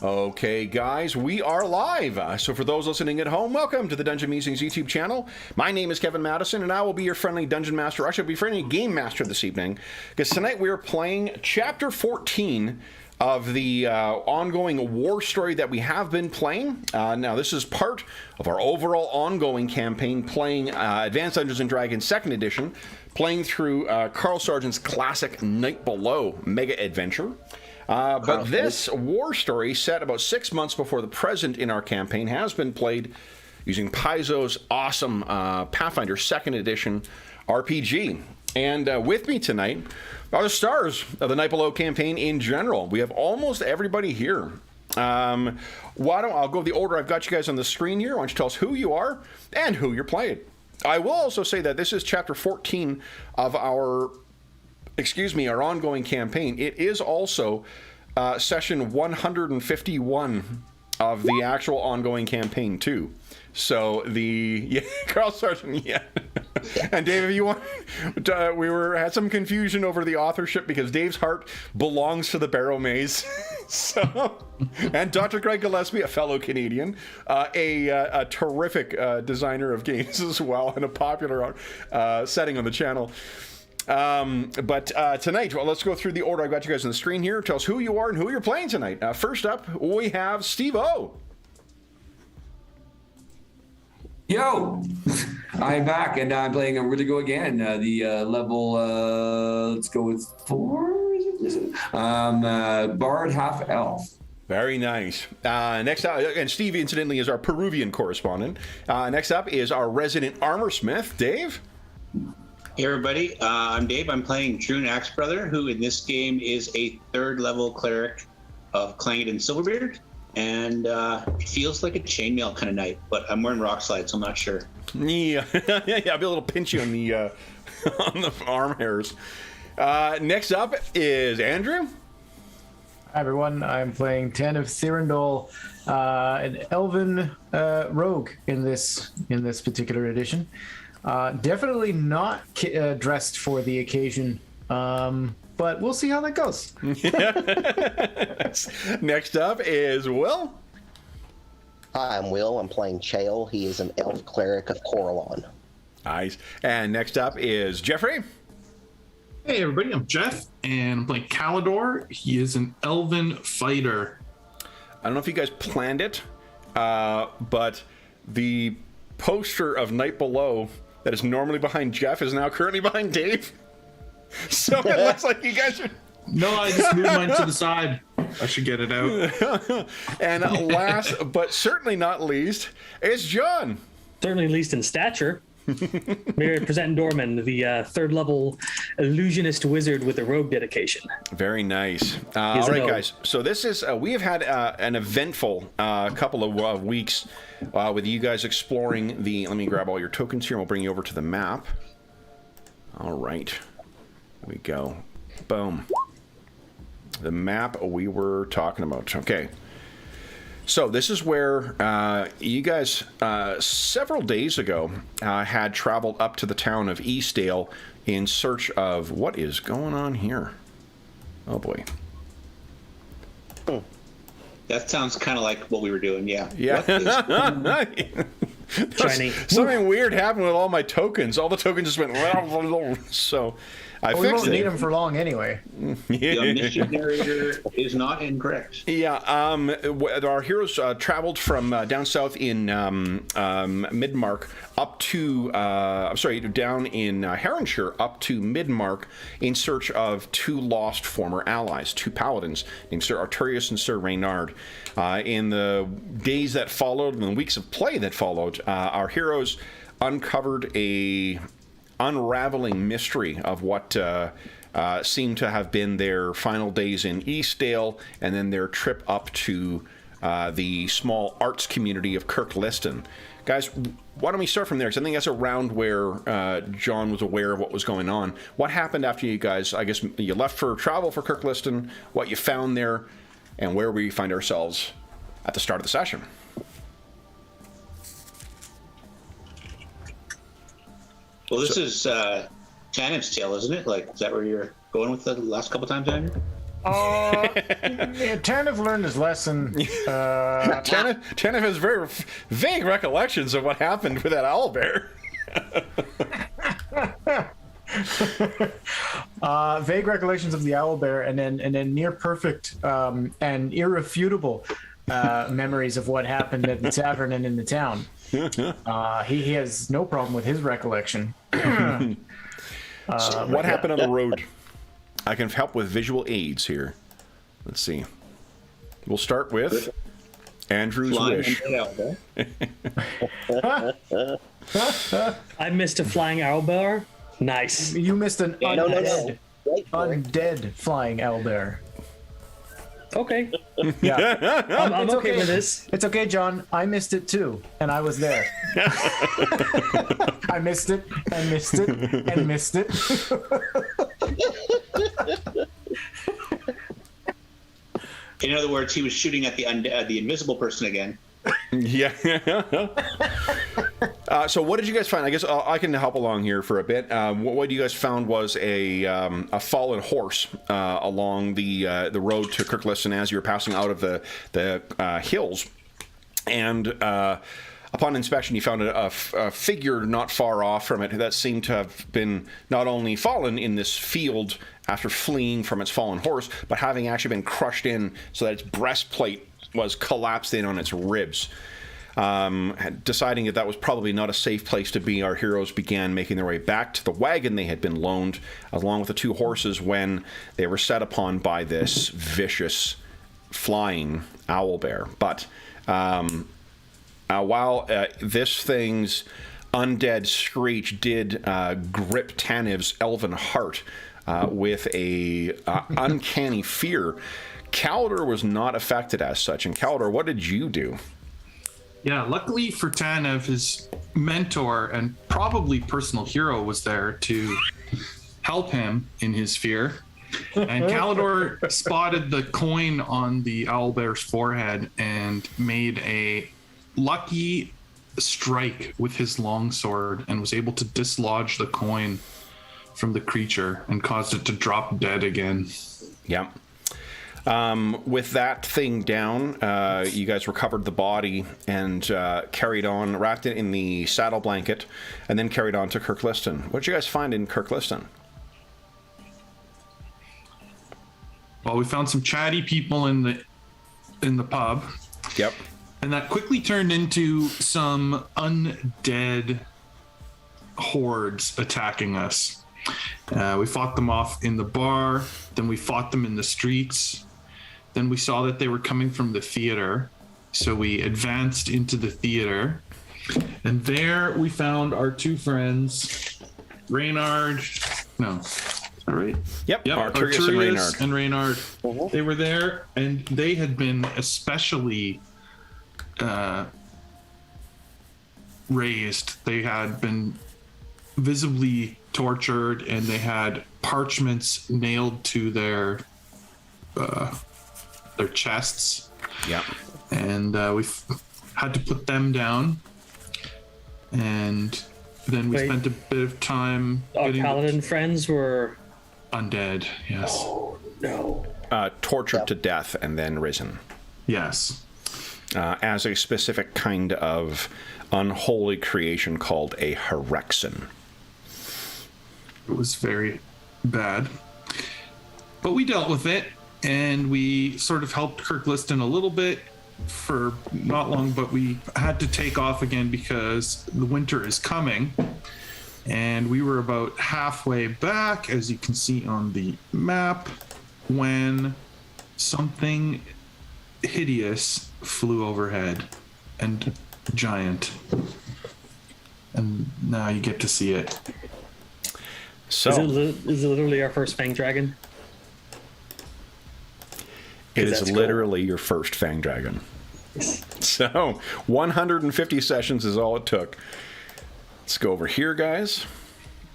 Okay, guys, we are live. So for those listening at home, welcome to the Dungeon Musings YouTube channel. My name is Kevin Madison, and I will be your friendly Dungeon Master. I shall be friendly Game Master this evening, because tonight we are playing Chapter 14 of the ongoing war story that we have been playing. Now, this is part of our overall ongoing campaign, playing Advanced Dungeons & Dragons 2nd Edition, playing through Carl Sargent's classic Night Below mega adventure. But this war story, set about 6 months before the present in our campaign, has been played using Paizo's awesome Pathfinder 2nd Edition RPG. And with me tonight are the stars of the Night Below campaign in general. We have almost everybody here. I'll go the order I've got you guys on the screen here. Why don't you tell us who you are and who you're playing? I will also say that this is Chapter 14 of our ongoing campaign. It is also session 151 of the actual ongoing campaign too. So Carl Sargent, yeah. And Dave, if you want, had some confusion over the authorship because Dave's heart belongs to the Barrow Maze. And Dr. Greg Gillespie, a fellow Canadian, a terrific designer of games as well, and a popular setting on the channel. But tonight, let's go through the order I've got you guys on the screen here. Tell us who you are and who you're playing tonight. First up, we have Steve-O. Yo, I'm back and I'm playing a really go again. The level, let's go with 4. Is it? Bard half elf. Very nice. Next up, and Steve, incidentally, is our Peruvian correspondent. Next up is our resident armor smith, Dave. Hey everybody, I'm Dave. I'm playing Droon Axebrother, who in this game is a 3rd level cleric of Clanged and Silverbeard, and it feels like a chainmail kind of night, but I'm wearing rock slide, so I'm not sure. Yeah, I'll be a little pinchy on the on the arm hairs. Next up is Andrew. Hi everyone, I'm playing Ten of Thirindol, an elven rogue in this particular edition. Definitely not dressed for the occasion, but we'll see how that goes. Next up is Will. Hi, I'm Will. I'm playing Chael. He is an elf cleric of Coralon. Nice. And next up is Jeffrey. Hey everybody, I'm Jeff, and I'm playing Calidor. He is an elven fighter. I don't know if you guys planned it, but the poster of Night Below that is normally behind Jeff is now currently behind Dave. So it looks like you guys are... No, I just moved mine to the side. I should get it out. And last, but certainly not least, is John. Certainly least in stature. We're presenting Dorman, the 3rd level illusionist wizard with a rogue dedication. Very nice. All right, guys. So this is, we have had an eventful couple of weeks with you guys exploring the, let me grab all your tokens here and we'll bring you over to the map. All right. Here we go. Boom. The map we were talking about. Okay. So this is where you guys, several days ago, had traveled up to the town of Eastdale in search of what is going on here. Oh boy. That sounds kind of like what we were doing, yeah. Yeah. Shiny. Something weird happened with all my tokens. All the tokens just went... So I fixed it. We won't need them for long anyway. The omniscient narrator is not incorrect. Yeah, our heroes traveled from down south in Midmark up to, down in Heronshire up to Midmark in search of 2 lost former allies, 2 paladins named Sir Arturius and Sir Reynard. In the days that followed, and the weeks of play that followed, our heroes uncovered a unraveling mystery of what seemed to have been their final days in Eastdale, and then their trip up to the small arts community of Kirkliston. Guys, why don't we start from there? Because I think that's around where John was aware of what was going on. What happened after you guys, I guess, you left for travel for Kirkliston, what you found there, and where we find ourselves at the start of the session? Well, this is Tanif's tale, isn't it? Like, is that where you're going with the last couple times, Andrew? Tanif learned his lesson. Tanif has very vague recollections of what happened with that owlbear. Vague recollections of the owlbear, and then near perfect and irrefutable memories of what happened at the tavern and in the town. He has no problem with his recollection. So what happened on the road? I can help with visual aids here. Let's see. We'll start with Andrew's wish. I missed a flying owlbear. Nice. You missed an undead, Wait for it. undead flying owlbear. Okay. Yeah. I'm okay with this. It's okay, John. I missed it too, and I was there. I missed it, and missed it, and missed it. In other words, he was shooting at the invisible person again. Yeah. So what did you guys find? I guess I can help along here for a bit. What you guys found was a fallen horse along the road to Kirkliston as you were passing out of the hills, and upon inspection, you found a figure not far off from it that seemed to have been not only fallen in this field after fleeing from its fallen horse, but having actually been crushed in so that its breastplate was collapsed in on its ribs. Deciding that was probably not a safe place to be, our heroes began making their way back to the wagon they had been loaned, along with the two horses, when they were set upon by this vicious flying owlbear. But while this thing's undead screech did grip Taniv's elven heart with a uncanny fear, Calidor was not affected as such. And Calidor, what did you do? Yeah, luckily for Tanev, his mentor and probably personal hero was there to help him in his fear. And Calidor spotted the coin on the owlbear's forehead and made a lucky strike with his longsword and was able to dislodge the coin from the creature and caused it to drop dead again. Yeah. With that thing down, you guys recovered the body and carried on, wrapped it in the saddle blanket, and then carried on to Kirkliston. What did you guys find in Kirkliston? Well, we found some chatty people in the pub. Yep. And that quickly turned into some undead hordes attacking us. We fought them off in the bar, then we fought them in the streets. Then we saw that they were coming from the theater, so we advanced into the theater. And there we found our two friends, Reynard. No, is that right? Yep. Arturius and Reynard. Mm-hmm. They were there, and they had been especially raised. They had been visibly tortured, and they had parchments nailed to their chests. Yep. And we had to put them down. And then we spent a bit of time Our getting paladin friends were undead. Yes. Oh no. Tortured to death and then risen. Yes. As a specific kind of unholy creation called a Herexin. It was very bad. But we dealt with it, and we sort of helped Kirkliston a little bit for not long, but we had to take off again because the winter is coming. And we were about halfway back, as you can see on the map, when something hideous flew overhead and giant. And now you get to see it. So Is it literally our first Fang Dragon? it is that's literally your first Fang Dragon. So 150 sessions is all it took. Let's go over here, guys.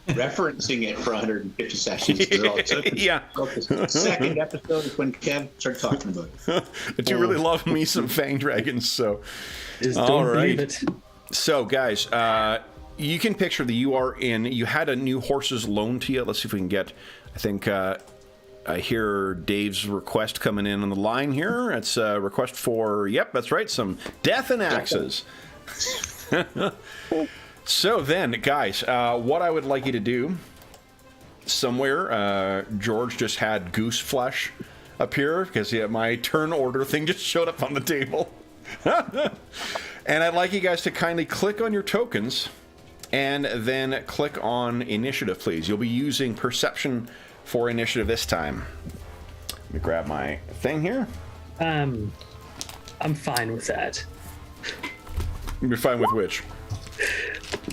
Referencing it for 150 sessions is all it took. Yeah. The second episode is when Kev started talking about it. But you really love me some Fang Dragons, so. Just All don't right. believe it. So, guys, you can picture that you are in. You had a new horse's loan to you. Let's see if we can get. I think I hear Dave's request coming in on the line here. It's a request for, yep, that's right, some death and axes. So then, guys, what I would like you to do, somewhere, George just had goose flesh appear, because my turn order thing just showed up on the table. And I'd like you guys to kindly click on your tokens, and then click on initiative, please. You'll be using perception for initiative this time. Let me grab my thing here. I'm fine with that. You're fine with which?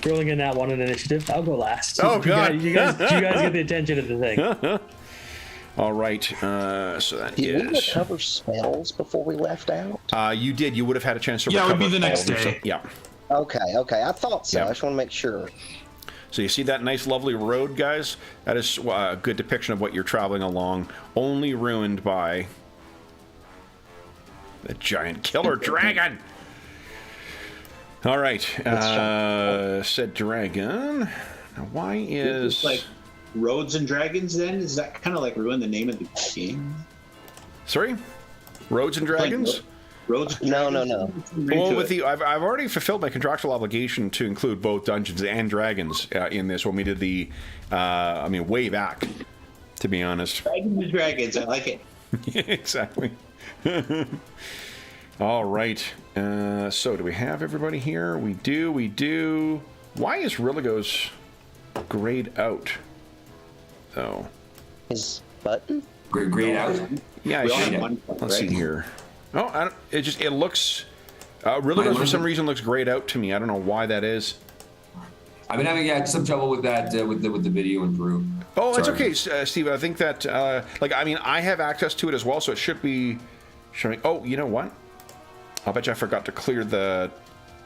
Rolling in that one in initiative, I'll go last. Oh, God. You guys get the attention of the thing. All right, so that Did we is... recover spells before we left out? You did. You would have had a chance to Yeah, it recover would be the all next of your day. stuff. Yeah. Okay. I thought so. Yeah. I just want to make sure. So you see that nice, lovely road, guys? That is a good depiction of what you're traveling along, only ruined by the giant killer dragon. All right, said dragon. Now, why is It's like Roads and Dragons? Then is that kind of like ruin the name of the game? sorry, Roads and Dragons? Roads. And No. Dragons? Well, with the I've already fulfilled my contractual obligation to include both Dungeons and Dragons in this when we did the, way back, to be honest. Dragons and Dragons. I like it. Exactly. All right. So do we have everybody here? We do. Why is Rilligo's grayed out? Oh. His button? Great out. Yeah, We all I have should. one point, Let's see right? here. Oh, it looks... Rilligo's for some reason looks grayed out to me. I don't know why that is. I've been having some trouble with that with the video in Peru. Oh, it's Sorry. okay, Steve. I think that, I have access to it as well, so it should be showing... Oh, you know what? I'll bet you I forgot to clear the...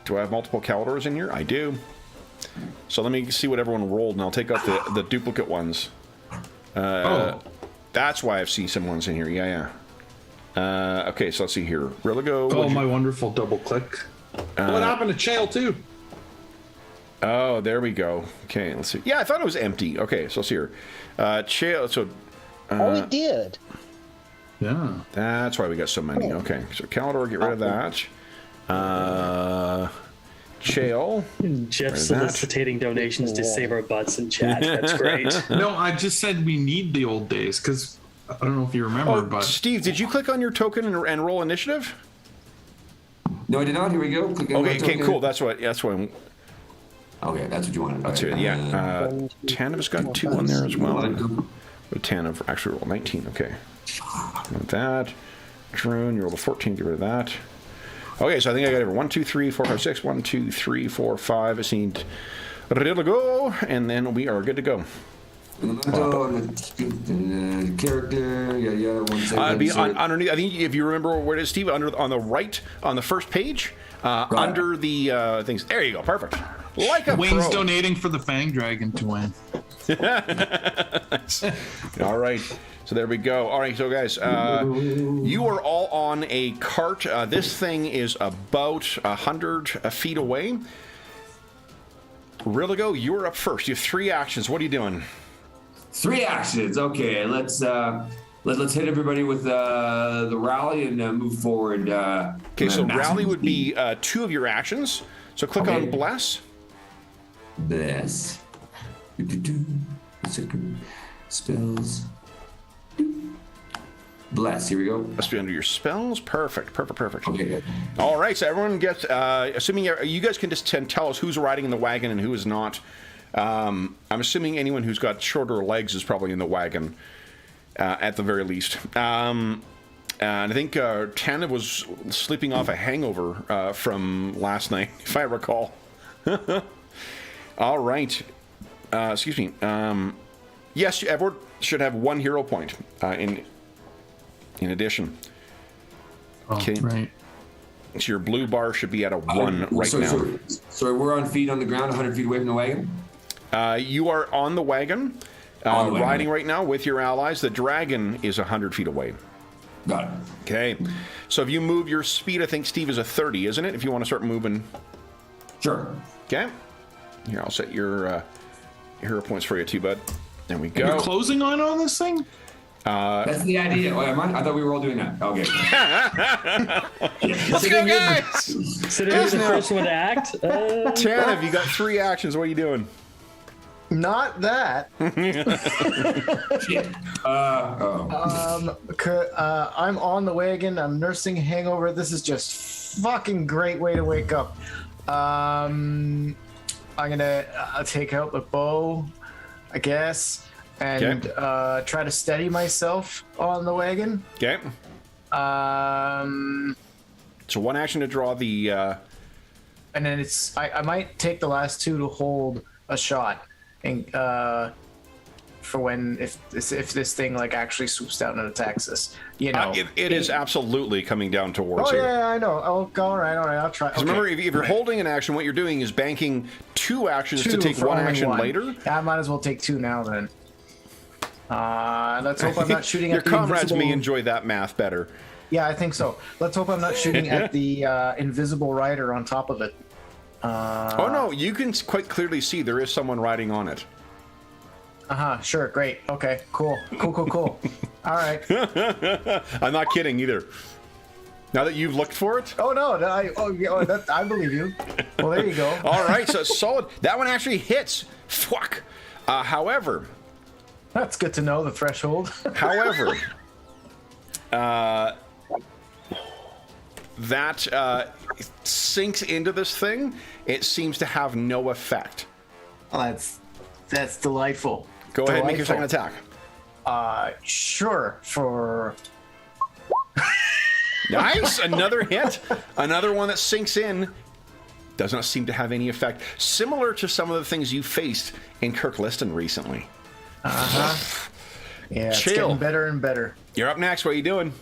Do I have multiple calendars in here? I do. So let me see what everyone rolled, and I'll take out the duplicate ones. That's why I see some ones in here. Yeah. Okay, so let's see here. Rilligo... Oh, my wonderful double click. What happened to Chael, too? Oh, there we go. Okay, let's see. Yeah, I thought it was empty. Okay, so let's see here. Oh, it did. Yeah. That's why we got so many. Okay, so Calendar, get rid of that. Chael. Jeff Where's soliciting donations to save our butts in chat. That's great. No, I just said we need the old days, because I don't know if you remember, Oh, but... Steve, did you click on your token and roll initiative? No, I did not. Here we go. Click on Okay, that token. cool. That's what. Okay, that's what you wanted. Let's hear it. Yeah. Taniv's got 2 on there as well. Taniv actually rolled 19. Okay. With that. Drone, you rolled a 14. Get rid of that. Okay, so I think I got every 1, 2, 3, 4, 5, 6. 1, 2, 3, 4, 5. I seen ready to go, and then we are good to go. Character, yeah. One second. It'd be underneath. I think if you remember where it is, Steve, on the right on the first page, under the things. There you go. Perfect. Like a Wayne's pro. donating for the Fang Dragon to win. All right. So there we go. All right, so guys, you are all on a cart. This thing is about 100 feet away. Rilligo, you're up first. You have 3 actions. What are you doing? 3 actions. Okay, let's hit everybody with the rally and move forward. Okay, so rally would be 2 of your actions. So click on bless. Bless. Spells. Bless. Here we go. Must be under your spells. Perfect. Okay, good. All right, so everyone gets. Assuming you guys can just tell us who's riding in the wagon and who is not. I'm assuming anyone who's got shorter legs is probably in the wagon, at the very least. And I think Tana was sleeping off a hangover from last night, if I recall. All right. Excuse me. Yes, everyone should have 1 hero point in addition. Oh, Okay. right. So your blue bar should be at a 1 right now. So we're on feet on the ground, 100 feet away from the wagon? You are on the wagon, On the wagon. riding right now with your allies. The dragon is 100 feet away. Got it. Okay. So if you move your speed, I think, Steve, is a 30, isn't it? If you want to start moving. Sure. Okay. Here, I'll set your hero points for you too, bud. There we You're go. closing on this thing? That's the idea. Oh, am I? I thought we were all doing that. Okay. Let's go, guys! Considering you're the first one to act. Tanev, you got 3 actions. What are you doing? Not that. Shit. I'm on the wagon. I'm nursing a hangover. This is just fucking great way to wake up. I'm gonna take out the bow, I guess, and try to steady myself on the wagon. Okay. So 1 action to draw the. And then I might take the last 2 to hold a shot, and for when if this thing like actually swoops down and attacks us, you know. It is absolutely coming down towards Oh you. yeah, I know. Oh, all right, I'll try. Okay. Remember, if you're holding an action, what you're doing is banking 2 actions to take for 1 only action one. later. I might as well take 2 now then. Let's hope I'm not shooting Your at the comrades invisible... may enjoy that math better. Yeah, I think so. Let's hope I'm not shooting at the invisible rider on top of it. Oh no, you can quite clearly see there is someone riding on it. Sure, great. Okay, cool. All right. I'm not kidding either. Now that you've looked for it. Oh no, I believe you. Well, there you go. All right, so solid. That one actually hits. Fuck. However, That's good to know, the threshold. that sinks into this thing. It seems to have no effect. Oh, that's delightful. Go ahead and make your second attack. Sure, for... Nice, another hit. Another one that sinks in. Does not seem to have any effect. Similar to some of the things you faced in Kirkliston recently. Yeah, it's Chill. getting better and better. You're up next. What are you doing?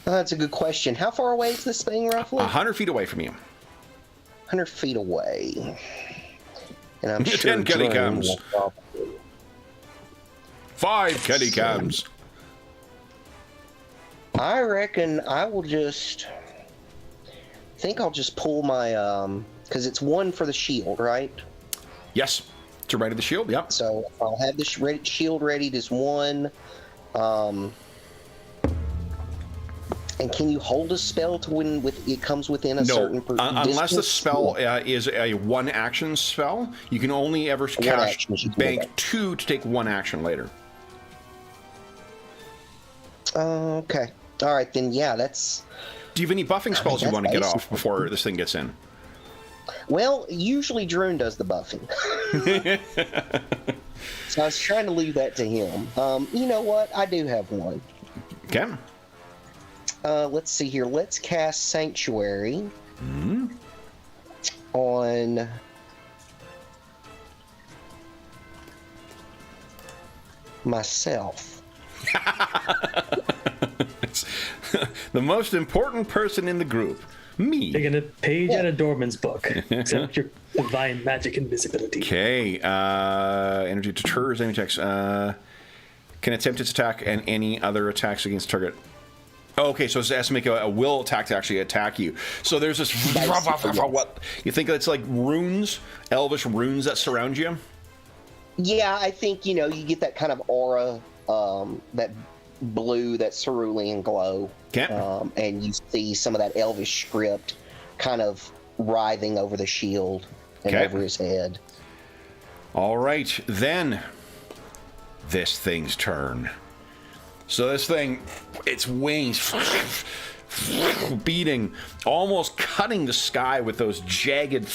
That's a good question. How far away is this thing roughly? 100 feet away from you. 100 feet away. And I'm 10 sure Kelly Drew comes. will probably- 5 Kelly cams. I reckon I will I'll just pull my because it's 1 for the shield, right? Yes. To right of the shield. Yep. So I'll have the shield ready. Just 1. And can you hold a spell to when it comes within a certain unless the distance? spell is a 1 action spell, you can only ever cast action, you can do bank that. 2 to take 1 action later. Okay. All right, then, yeah, that's... Do you have any buffing spells you that's want to get off basic. before this thing gets in? Well, usually Drone does the buffing. So I was trying to leave that to him. You know what? I do have one. Okay. Let's see here. Let's cast Sanctuary on... myself. It's the most important person in the group. Me. Taking a page out of Dorman's book. Except your divine magic invisibility. Okay. Energy deters any attacks. Can attempt its attack and any other attacks against target. Oh, okay, so it has to make a will attack to actually attack you. So there's this... What? You think it's like runes? Elvish runes that surround you? Yeah, I think, you get that kind of aura, that blue, that cerulean glow. Okay. And you see some of that elvish script kind of writhing over the shield and over his head. All right, then this thing's turn. So this thing, its wings beating, almost cutting the sky with those jagged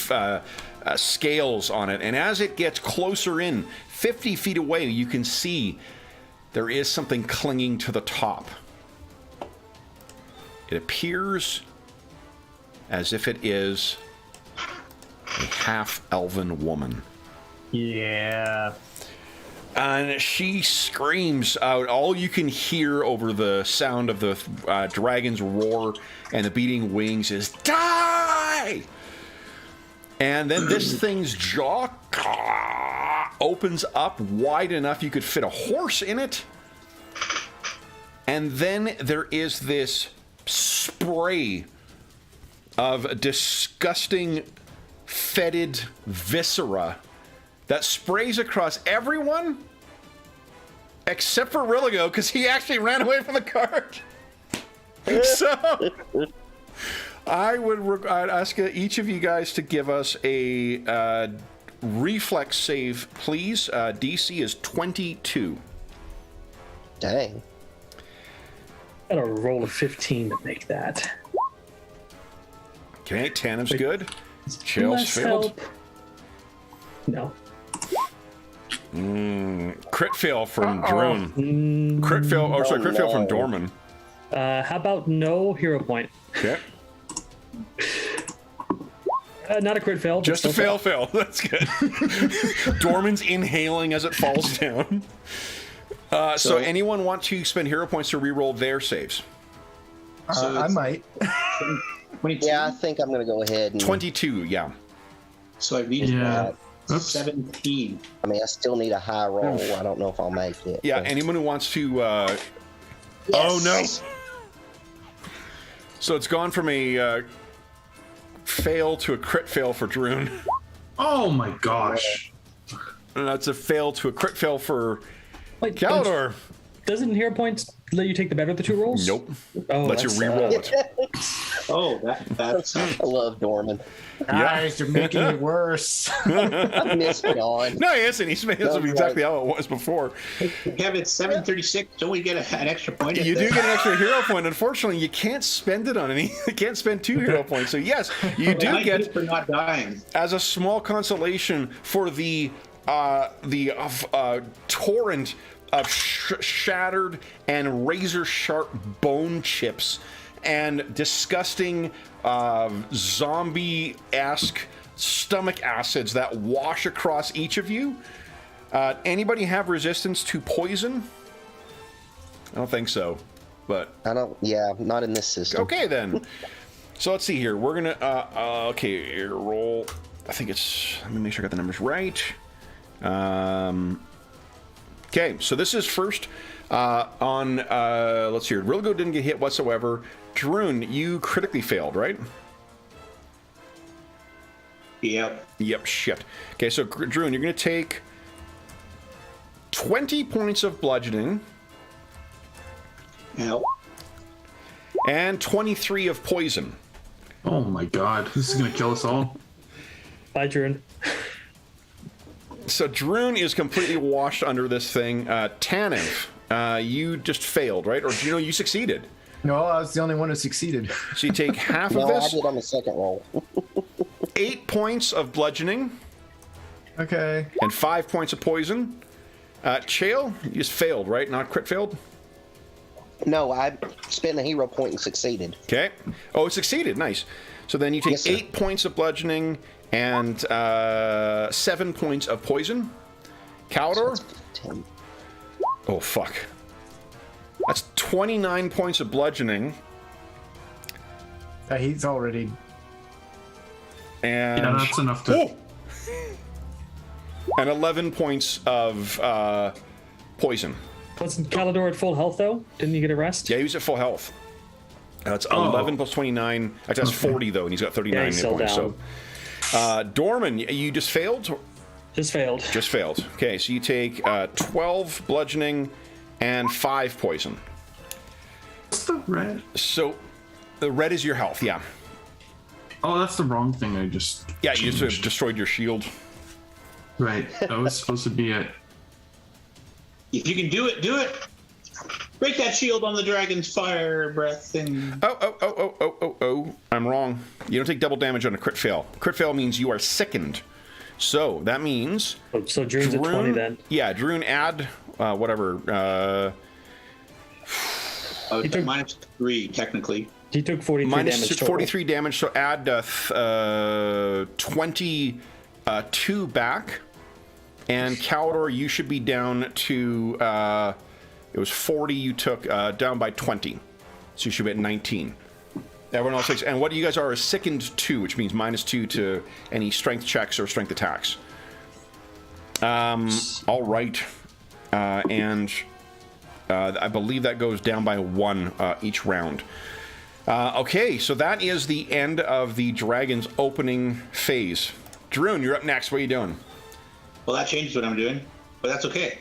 scales on it. And as it gets closer in, 50 feet away, you can see there is something clinging to the top. It appears as if it is a half-elven woman. Yeah. And she screams out. All you can hear over the sound of the dragon's roar and the beating wings is, "Die!" And then this thing's jaw opens up wide enough you could fit a horse in it. And then there is this spray of disgusting, fetid viscera that sprays across everyone except for Rilligo, because he actually ran away from the cart. So I'd ask each of you guys to give us a reflex save, please. DC is 22. Dang. Got a roll of 15 to make that. Okay, Tandem's good. Chill's Less failed. help. No. Crit fail from Drone. Crit fail. Oh, sorry, crit fail from Dorman. How about no hero point? Okay. Not a crit fail. but Just a still fail. That's good. Dorman's inhaling as it falls down. So anyone want to spend hero points to reroll their saves? I might. 22. Yeah, I think I'm gonna go ahead and. 22, yeah. So I've needed Yeah. Oops. 17. I mean, I still need a high roll. I don't know if I'll make it. Yeah, but- anyone who wants to... Oh, Yes. no. So it's gone from a fail to a crit fail for Droon. Oh my gosh. And that's a fail to a crit fail for Wait, Galador. doesn't hero points let you take the better of the two rolls? Nope. Oh, Lets you that's, re-roll it. Oh, that's I love Dorman. Guys, you're making it worse. I missed it on. No, he isn't. He's exactly how it was before. Kevin, it's 736. Don't we get an extra point? You do get an extra hero point. Unfortunately, you can't spend it on any. You can't spend 2 hero points. So yes, you do get for not dying. as a small consolation for the torrent of shattered and razor sharp bone chips and disgusting zombie-esque stomach acids that wash across each of you. Anybody have resistance to poison? I don't think so, but I don't. Yeah, not in this system. okay then. So let's see here. We're gonna okay, roll. I think it's. Let me make sure I got the numbers right. Okay, so this is first on. Let's see here. Rilgo didn't get hit whatsoever. Droon, you critically failed, right? Yep. Yep. Shit. Okay, so Droon, you're gonna take 20 points of bludgeoning Help. and 23 of poison. Oh my god. This is gonna kill us all. Bye, Jern. So Droon is completely washed under this thing. Tanev, you just failed, right? Or you succeeded. No, I was the only one who succeeded. So you take half No, of I this, did on the second roll. 8 points of bludgeoning, Okay. and 5 points of poison. Chael, you just failed, right? Not crit failed? No, I spent a hero point and succeeded. Okay. Oh, it succeeded. Nice. So then you take Yes, sir. 8 points of bludgeoning and 7 points of poison. Caldor? 10. Oh, fuck. That's 29 points of bludgeoning. He's already. And, Yeah, that's enough to. Oh! And 11 points of poison. Wasn't Galador at full health, though? Didn't you get a rest? Yeah, he was at full health. That's Oh. 11 plus 29. Actually, that's 40, though, and he's got 39 Yeah, he's hit still points. down. So, Dorman, you just failed? Just failed. Just failed. Okay, so you take 12 bludgeoning and 5 poison. What's the red? So, the red is your health, yeah. Oh, that's the wrong thing. I just. Yeah, you just changed. destroyed your shield. Right. That was supposed to be it. If you can do it, do it. Break that shield on the dragon's fire breath thing. Oh. I'm wrong. You don't take double damage on a crit fail. Crit fail means you are sickened. So, that means... So Drew's at 20 then. Yeah, Droon add, whatever, It's -3, technically. He took 43 minus damage total. 43 damage, so add 22 back. And Caldor, you should be down to, it was 40 you took, down by 20. So you should be at 19. Everyone else takes, and what you guys are is sickened 2, which means -2 to any strength checks or strength attacks. All right. And I believe that goes down by 1 each round. Okay, so that is the end of the dragon's opening phase. Droon, you're up next. What are you doing? Well, that changes what I'm doing, but that's okay.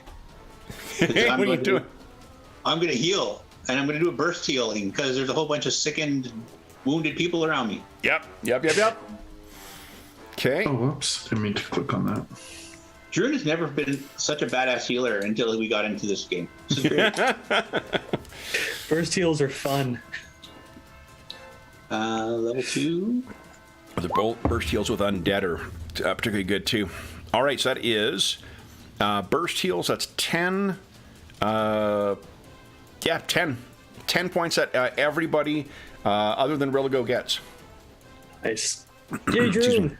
Hey, what are you doing? I'm going to heal, and I'm going to do a burst healing because there's a whole bunch of sickened, wounded people around me. Yep. Okay. Oh, whoops. Didn't mean to click on that. Drew has never been such a badass healer until we got into this game. This is great. Burst heals are fun. Level 2. The burst heals with undead are particularly good too. All right, so that is burst heals. That's 10. 10 points that everybody other than Religo gets. Nice. Yay, Drew.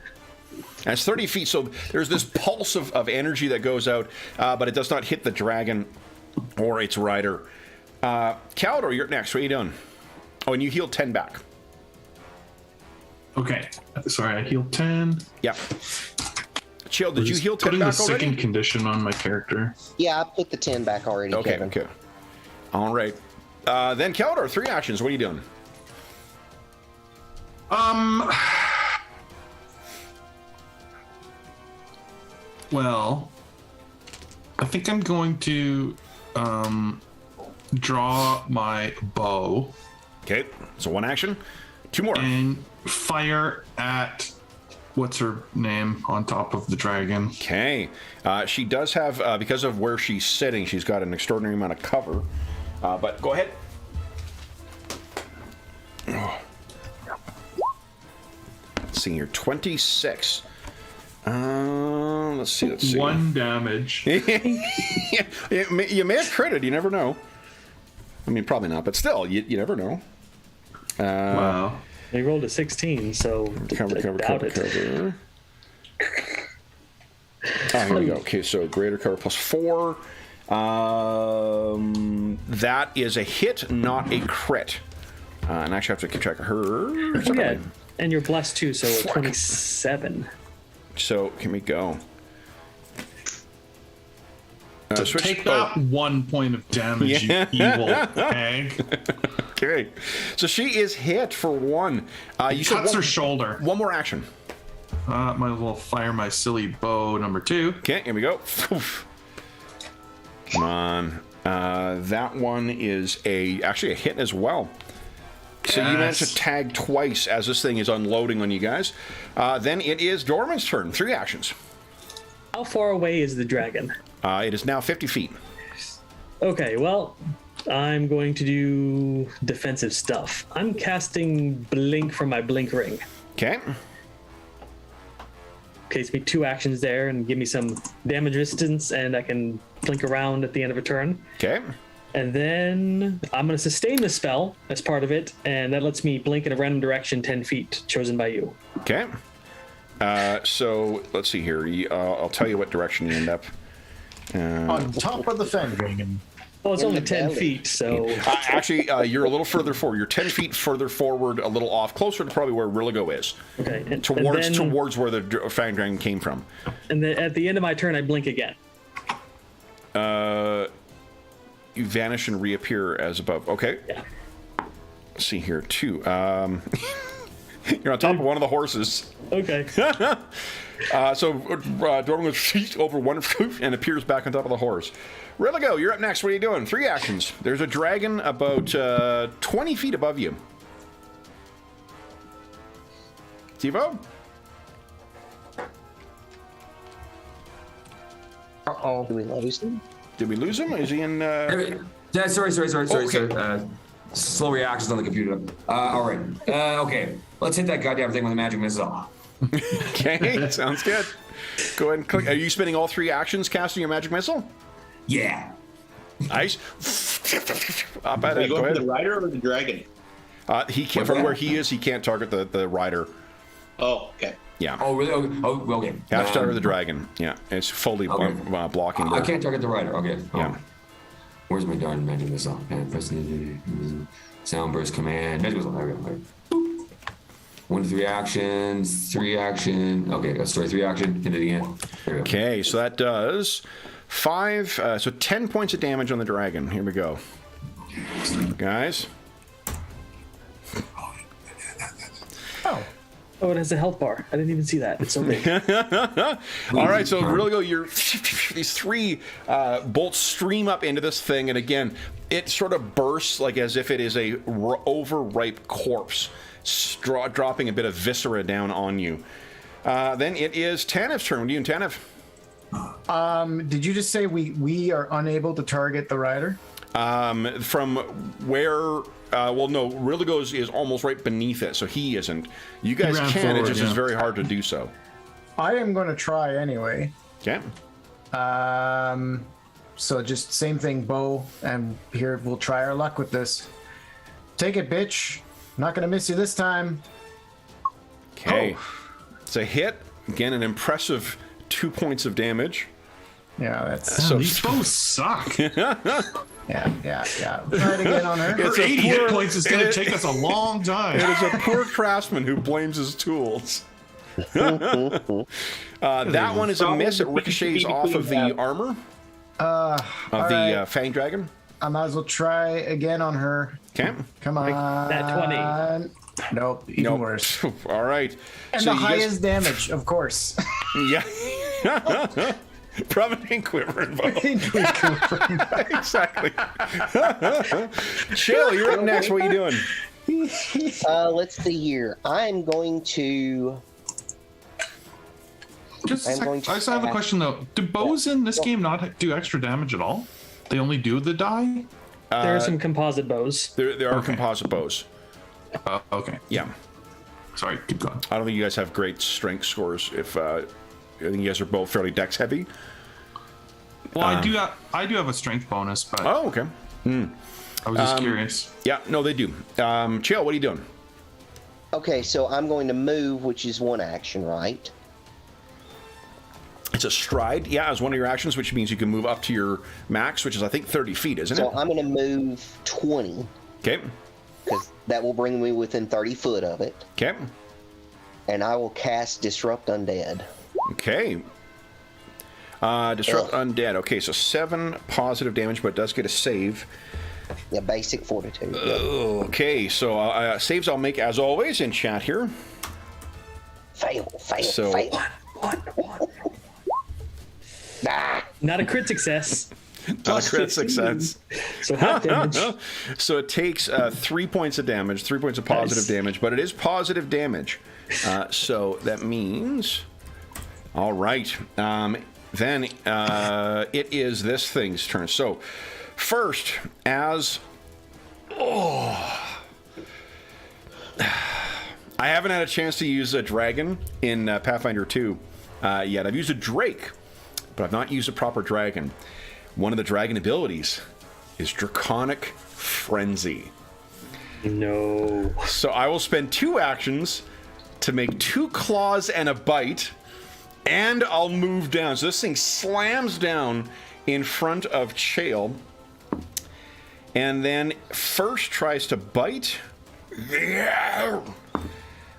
And it's 30 feet, so there's this pulse of energy that goes out, but it does not hit the dragon or its rider. Caldor, you're next. What are you doing? Oh, and you heal 10 back. Okay. Sorry, I healed 10. Yeah. Chill, did you heal 10 putting back the already? second condition on my character. Yeah, I put the 10 back already, Okay, Kevin. okay. All right. Then Caldor, 3 actions. What are you doing? Well, I think I'm going to draw my bow Okay, so 1 action. 2 more. and fire at what's her name on top of the dragon. Okay. She does have, because of where she's sitting, she's got an extraordinary amount of cover. But go ahead. Let's see here. 26. Let's see. 1 damage. You may have critted. You never know. I mean, probably not, but still, you never know. Wow. They rolled a 16, so Cover. Oh, here we go. Okay, so greater cover plus 4. That is a hit, not a crit. And actually, I have to keep track of her. Yeah, and you're blessed too, so Fuck. 27. So, here we go. So Switch. take that 1 point of damage, Yeah. you evil hag. Okay. So she is hit for 1. You said Cuts one, her shoulder. 1 more action. Might as well fire my silly bow number 2. Okay, here we go. Come on. That one is actually a hit as well. So you managed to tag twice as this thing is unloading on you guys. Then it is Dorman's turn. 3 actions. How far away is the dragon? It is now 50 feet. Okay, well, I'm going to do defensive stuff. I'm casting Blink from my Blink ring. Okay. Takes me 2 actions there and give me some damage resistance, and I can blink around at the end of a turn. Okay. And then I'm going to sustain the spell as part of it, and that lets me blink in a random direction 10 feet, chosen by you. Okay. So let's see here. I'll tell you what direction you end up. On top of the fending. And Well, it's In only the 10 belly. feet, so Actually, you're a little further forward. You're 10 feet further forward, a little off, closer to probably where Rilligo is. okay. And Towards then, where the Fang Dragon came from. And then at the end of my turn, I blink again. You vanish and reappear as above. Okay. Yeah. Let's see here, too. You're on top of one of the horses. Okay. So Dorman goes over one and appears back on top of the horse. Rilligo, you're up next. What are you doing? 3 actions. There's a dragon about 20 feet above you. Tivo? uh-oh. Do we lose him? Did we lose him? Is he in... Yeah, sorry. Okay. Slow reactions on the computer. All right. Okay. Let's hit that goddamn thing with a magic missile. Okay, sounds good. Go ahead and click. Are you spending all 3 actions casting your magic missile? Yeah. Nice. Up at Are it. you Go going for ahead. the rider or the dragon? He can't, What's from that? where he is, he can't target the rider. Oh, okay. Yeah. Oh, really? Okay. You have to target the dragon. Yeah, it's fully Okay. blocking. I The, can't target the rider. Okay. Yeah. Where's my darn magic missile? Press the sound burst command. Magic missile. There we go. Okay. 1 to 3 actions. 3 action. Okay, let's try 3 action. Hit it again. There we go. okay, so that does 5, so 10 points of damage on the dragon. Here we go, guys. Oh. Oh, it has a health bar. I didn't even see that. It's so big. All right, so really go. These 3 bolts stream up into this thing, and again, it sort of bursts like as if it is a overripe corpse, dropping a bit of viscera down on you. Then it is Tanev's turn. What are you doing, Tanev? Did you just say we are unable to target the rider? From where? Well, no, Rilligo's is almost right beneath it, so he isn't. You guys ran can. forward, It just is yeah. very hard to do so. I am going to try anyway. Okay. So just same thing, bow, and here we'll try our luck with this. Take it, bitch. Not going to miss you this time. Okay. Oh. It's a hit. Again, an impressive 2 points of damage. Yeah, that's So- These bows suck. yeah. Try it again on her. For 80 hit points is going to take us a long It time. is a poor craftsman who blames his tools. That one is a miss. It ricochets off of the armor of the Fang Dragon. I might as well try again on her. Okay. Come on. That 20. Nope, even Nope. worse. All right. And So the you guys- highest damage, of course. Yeah. From an Inquiver involved. Exactly. Chill, you're up next. What are you doing? Let's see here. I'm going to. Just a I'm sec. going to I just have a ask- question though. Do bows in this game not do extra damage at all? They only do the die? There are some composite bows. There are Okay. composite bows. Okay. Yeah. Sorry, keep going. I don't think you guys have great strength scores. If I think you guys are both fairly dex heavy. Well, I do have a strength bonus, but Oh, okay. I was just curious. Yeah, no, they do. Chill, what are you doing? Okay, so I'm going to move, which is one action, right? It's a stride. Yeah, as one of your actions, which means you can move up to your max, which is I think 30 feet, isn't So it? I'm going to move 20 Okay. because that will bring me within 30 foot of it, Okay. and I will cast Disrupt Undead. Okay. Disrupt Undead. Okay, so 7 positive damage, but it does get a save. Yeah, basic fortitude. Yeah. Okay, so saves I'll make as always in chat here. Fail. So- Ah, Not a crit success. Not a crit 15. success. So half damage. So it takes 3 points of damage, 3 points of positive Nice. damage, but it is positive damage. So that means, all right. Then it is this thing's turn. So first, as I haven't had a chance to use a dragon in Pathfinder 2 yet. I've used a drake, but I've not used a proper dragon. One of the dragon abilities is Draconic Frenzy. No. So I will spend 2 actions to make 2 claws and a bite, and I'll move down. So this thing slams down in front of Chael, and then first tries to bite.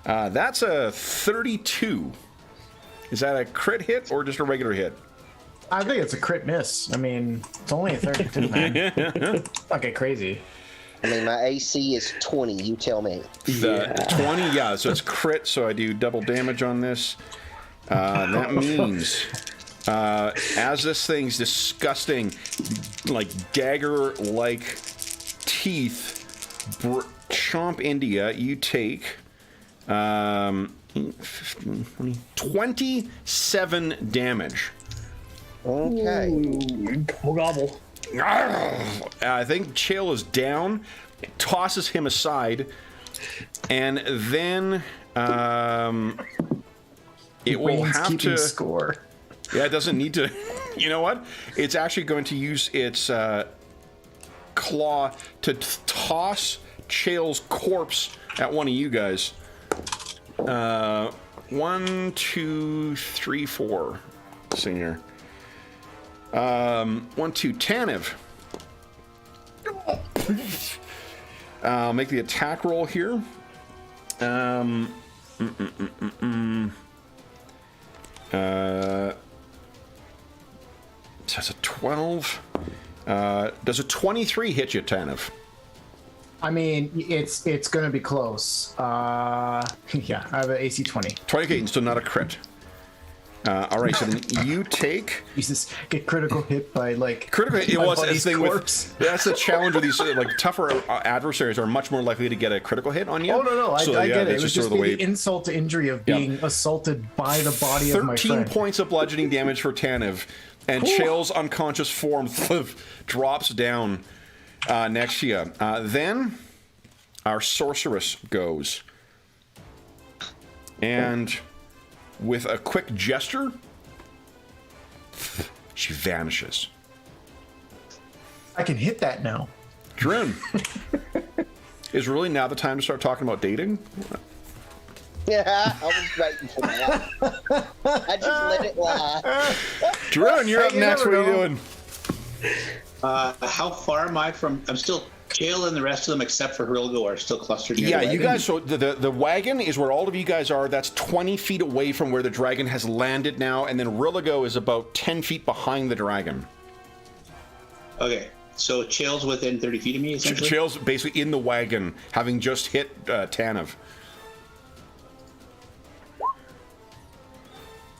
That's a 32. Is that a crit hit or just a regular hit? I think it's a crit miss. I mean, it's only a 32, man. Okay, crazy. I mean, my AC is 20. You tell me. The 20, yeah, so it's crit, so I do double damage on this. That means, as this thing's disgusting, like dagger-like teeth chomp into you take 15, 20, 27 damage. Okay. Gobble gobble. I think Chael is down. It tosses him aside, and then it will Wayne's have keeping to. score. Yeah, it doesn't need to. You know what? It's actually going to use its claw to toss Chael's corpse at one of you guys. 1, 2, 3, 4. Senior. 1, 2, Tanev. I'll make the attack roll here. So that's a 12. Does a 23 hit you, Tanev? I mean, it's going to be close. Yeah, I have an AC 20. 20, okay, and still not a crit. All right, so then you take Jesus, get critical hit by like critical. It my was buddy's this thing corpse. with that's the challenge with these like tougher adversaries are much more likely to get a critical hit on you. Oh no, So, I yeah, get it. that's It was sort just of the way. the insult to injury of being assaulted by the body of my 13 friend. points of bludgeoning damage for Tanev, and Chael's unconscious form drops down next to you. Then our sorceress goes, and with a quick gesture, she vanishes. I can hit that now. Drune, is really now the time to start talking about dating? Yeah, I was waiting for that. I just let it lie. Drune, you're Hey, up you next. never What are you know. doing? How far am I from? I'm still Chael and the rest of them, except for Hrilgo, are still clustered near Yeah, the you wagon. guys. So the wagon is where all of you guys are. That's 20 feet away from where the dragon has landed now, and then Rilligo is about 10 feet behind the dragon. Okay, so Chael's within 30 feet of me, essentially. Chael's basically in the wagon, having just hit Tanev.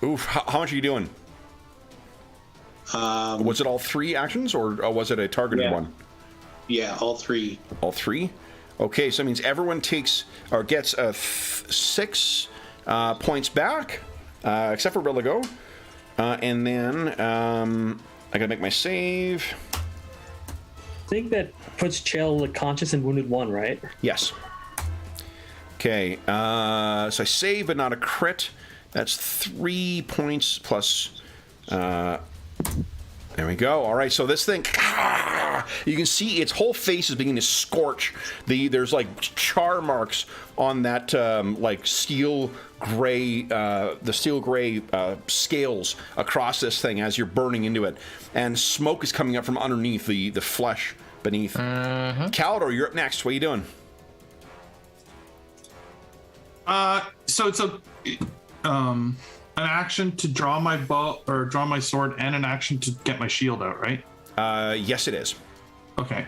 Oof! How much are you doing? Was it all 3 actions, or was it a targeted one? Yeah, all 3. All 3? Okay, so that means everyone takes or gets 6 points back, except for Rilligo. And then I gotta make my save. I think that puts Chael conscious and wounded 1, right? Yes. Okay, so I save but not a crit. That's 3 points plus. There we go. All right, so this thing, you can see its whole face is beginning to scorch. There's like char marks on that like steel gray, the steel gray scales across this thing as you're burning into it, and smoke is coming up from underneath the flesh beneath. Calidor, you're up next. What are you doing? So it's an action to draw my bow or draw my sword, and an action to get my shield out, right? Yes, it is. Okay.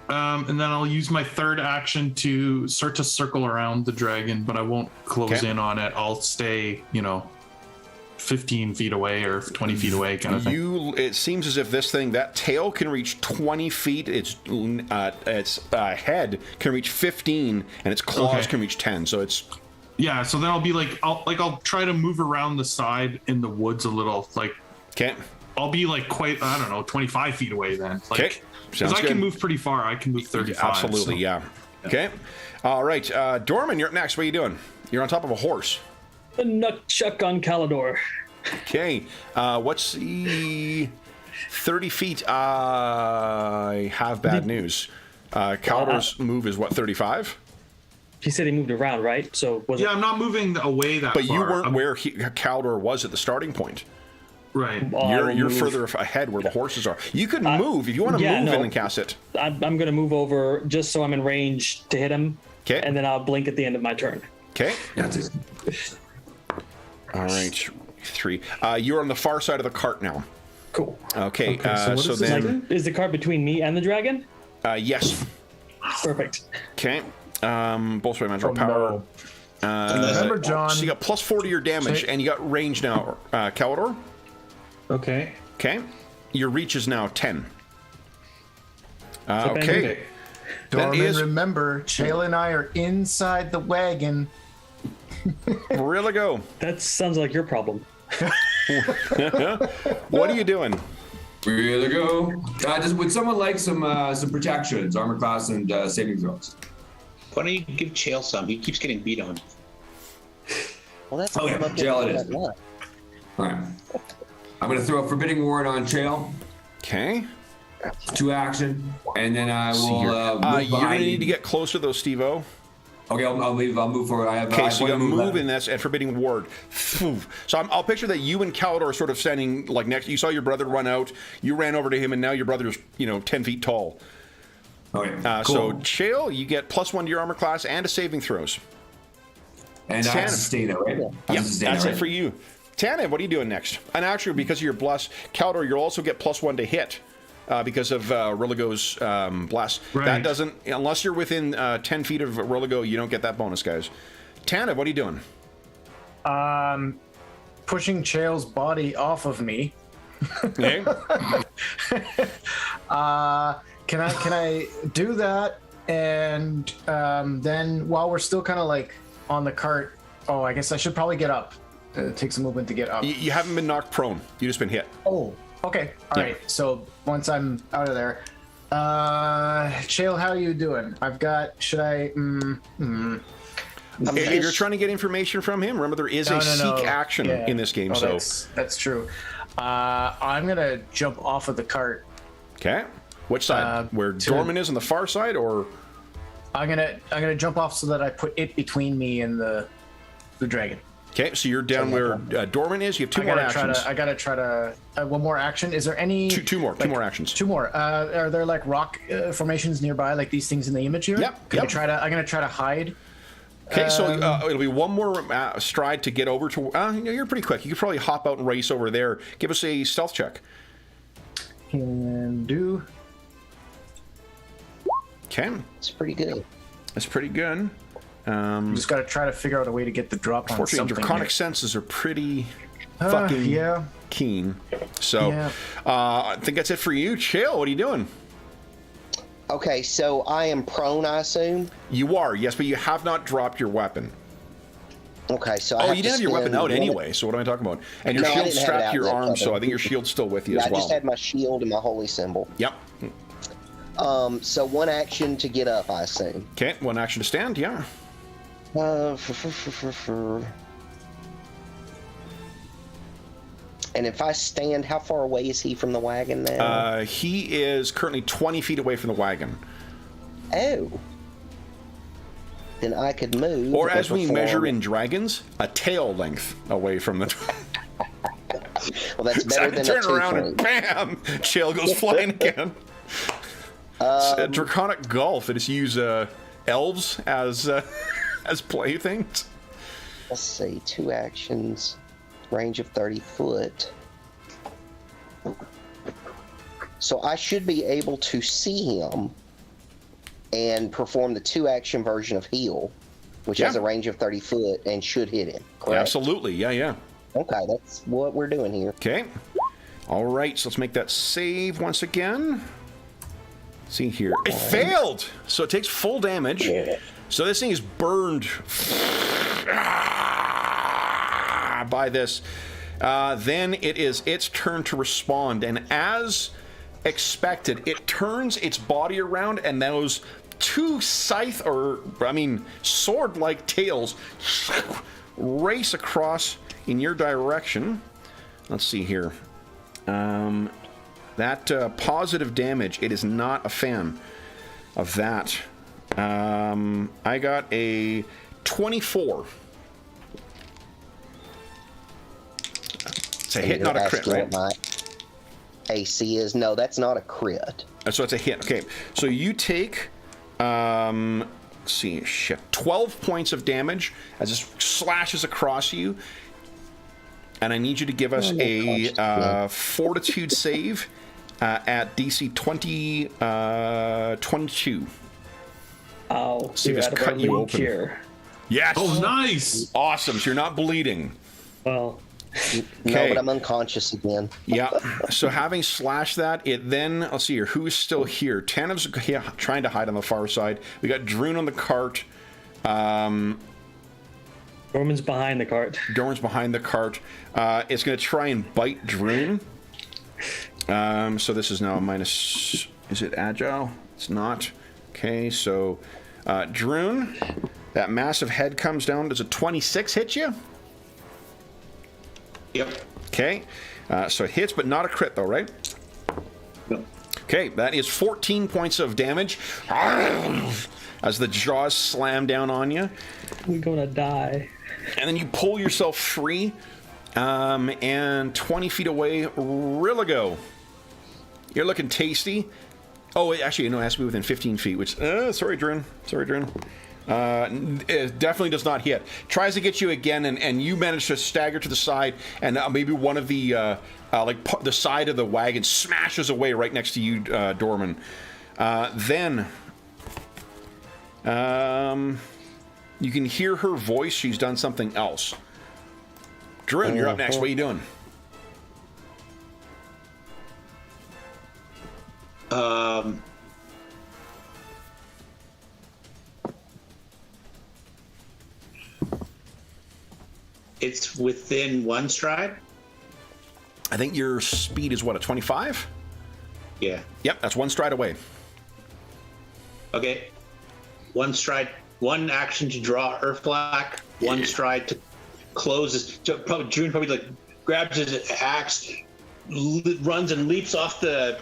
And then I'll use my third action to start to circle around the dragon, but I won't close in on it. I'll stay, 15 feet away or 20 feet away kind of thing. It seems as if this thing, that tail can reach 20 feet, its head can reach 15, and its claws can reach 10. So it's Yeah, so then I'll be I'll try to move around the side in the woods a little. okay. I'll be quite, I don't know, 25 feet away then. Okay. Because Sounds I good. can move pretty far. I can move 35. Absolutely, so. yeah. Okay. All right, Dorman, you're up next. What are you doing? You're on top of a horse. A nutchuck on Calidor. Okay. What's the 30 feet? I have bad news. Calidor's move is what, 35? He said he moved around, right? So was Yeah, I'm not moving away that But far. you weren't where Calidor was at the starting point. Right. You're further ahead where the horses are. You could move if you want to move in and cast it. I'm going to move over just so I'm in range to hit him. Okay. And then I'll blink at the end of my turn. Okay. That's it. All right. 3. You're on the far side of the cart now. Cool. Okay. so what so is this then, Is the cart between me and the dragon? yes. Perfect. Okay. Both my magical power. Remember, John. So you got plus 4 to your damage, and you got range now, Calidor. Okay. Okay. Your reach is now 10. So Okay. That Dorman, is remember, Chael and I are inside the wagon. really go. That sounds like your problem. What are you doing? Really go. Just would someone like some protections, armor class, and saving throws? Why don't you give Chael some? He keeps getting beat on. Well, that's Okay, Chael it is. All right. I'm going to throw a forbidding ward on Chael. Okay. 2 action, and then I will move You're going to behind need to you. get closer, though, Steve-O. Okay, I'll move forward. I have. Okay, I so you want got to move in this at Forbidding Ward. So I'll picture that you and Calidor are sort of standing like next. You saw your brother run out. You ran over to him, and now your brother's 10 feet tall. Okay, So cool. Chael, you get +1 to your armor class and a saving throws. And I have Tanner. to sustain it, right? I Yeah, have to sustain that's right? it for you. Tanev, what are you doing next? And actually, because of your bless, Calidor, you'll also get +1 to hit. because of Rilligo's blast. Right. That doesn't, unless you're within 10 feet of Rilligo, you don't get that bonus, guys. Tana, what are you doing? Pushing Chael's body off of me. Okay. Can I do that? And then while we're still kind of like on the cart, I guess I should probably get up. Take some movement to get up. You haven't been knocked prone. You just been hit. Oh, okay. All right. So once I'm out of there, Chael, how are you doing? I've got. Should I? You're trying to get information from him. Remember, there is a seek action in this game. So that's true. I'm gonna jump off of the cart. Okay. Which side? Where Dorman is on the far side, or? I'm gonna jump off so that I put it between me and the dragon. Okay, so you're down where Dorman is. You have two more actions. I gotta try to one more action. Is there any two more actions? Two more. Are there like rock formations nearby, like these things in the image here? Yep. I'm gonna try to hide. Okay, so it'll be one more stride to get over to. You're pretty quick. You could probably hop out and race over there. Give us a stealth check. Can do. Okay. It's pretty good. That's pretty good. Just got to try to figure out a way to get the drop on something. Unfortunately, draconic senses are pretty fucking keen. So I think that's it for you. Chill. What are you doing? Okay, so I am prone, I assume? You are, yes, but you have not dropped your weapon. Okay, so I have you didn't have your weapon out anyway, so what am I talking about? And your shield strapped to your arm, so I think your shield's still with you as well. I just had my shield and my holy symbol. Yep. So one action to get up, I assume. Okay, one action to stand, yeah. And if I stand, how far away is he from the wagon now? He is currently 20 feet away from the wagon. Oh. Then I could move. Or as we measure in dragons, a tail length away from the... Well, that's better than turn around and bam! Chael goes flying again. It's a draconic golf. They just use elves as playthings. Let's see, 2 actions, range of 30 foot. So I should be able to see him and perform the 2-action version of heal, which has a range of 30 foot and should hit him. Correct? Absolutely, yeah. Okay, that's what we're doing here. Okay. All right, so let's make that save once again. See here. It failed! So it takes full damage. Yeah. So this thing is burned by this. Then it is its turn to respond. And as expected, it turns its body around, and those two sword-like tails race across in your direction. Let's see here. That positive damage, it is not a fan of that. I got a 24. It's a hit, not a crit, right? What my AC is. No, that's not a crit. So it's a hit. Okay, so you take, let's see, 12 points of damage as this slashes across you. And I need you to give us a fortitude save at DC 22. I'll see if it's cutting you open. Here. Yes. Oh, nice. Awesome. So you're not bleeding. Well. No, but I'm unconscious again. Yeah. So having slashed that, it then, let's see here, who's still here? Tanev's trying to hide on the far side. We got Droon on the cart. Dorman's behind the cart. It's going to try and bite Droon. So this is now a minus. Is it agile? It's not. Okay, so Droon, that massive head comes down. Does a 26 hit you? Yep. Okay, so it hits, but not a crit, though, right? No. Okay, that is 14 points of damage as the jaws slam down on you. We're gonna die. And then you pull yourself free, and 20 feet away, Rilligo. You're looking tasty. Oh, actually, no, it has to be within 15 feet, which... sorry, Drin. It definitely does not hit. Tries to get you again, and you manage to stagger to the side, and maybe one of the the side of the wagon smashes away right next to you, Dorman. Then you can hear her voice. She's done something else. Drew, you're up next. What are you doing? It's within 1 stride. I think your speed is what, a 25? Yeah. Yep, that's 1 stride away. Okay. 1 stride. 1 action to draw Earth Black. 1 stride to close his. June probably like grabs his axe, runs and leaps off the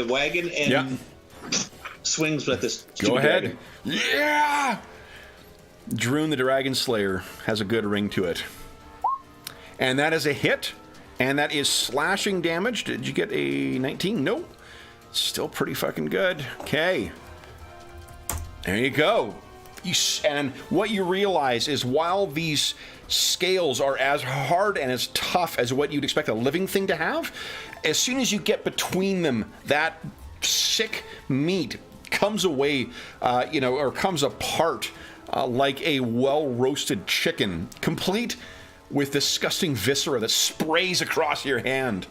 wagon and swings with this. Go ahead. Dragon. Yeah. Droon the Dragon Slayer has a good ring to it. And that is a hit. And that is slashing damage. Did you get a 19? Nope. Still pretty fucking good. Okay. There you go. And what you realize is while these scales are as hard and as tough as what you'd expect a living thing to have, as soon as you get between them, that sick meat comes away, or comes apart like a well-roasted chicken, complete with disgusting viscera that sprays across your hand.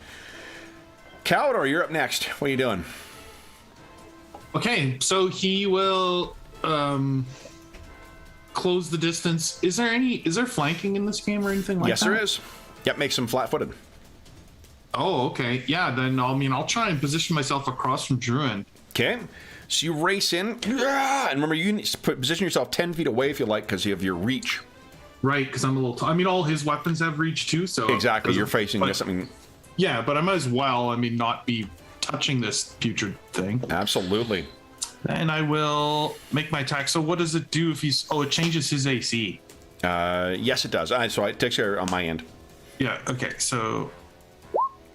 Calidor, you're up next. What are you doing? Okay, so he will close the distance. Is there flanking in this game or anything like that? Yes, there is. Yep, makes him flat-footed. Oh, okay. Yeah, then I'll try and position myself across from Druin. Okay. So you race in, and remember, you need to position yourself 10 feet away if you like, because you have your reach. Right, because I'm a little. All his weapons have reach too, so Exactly. You're facing something. Yeah, but I might as well. not be touching this putrid thing. Absolutely. And I will make my attack. So what does it do if he's? Oh, it changes his AC. Yes, it does. So it takes care on my end. Yeah. Okay. So.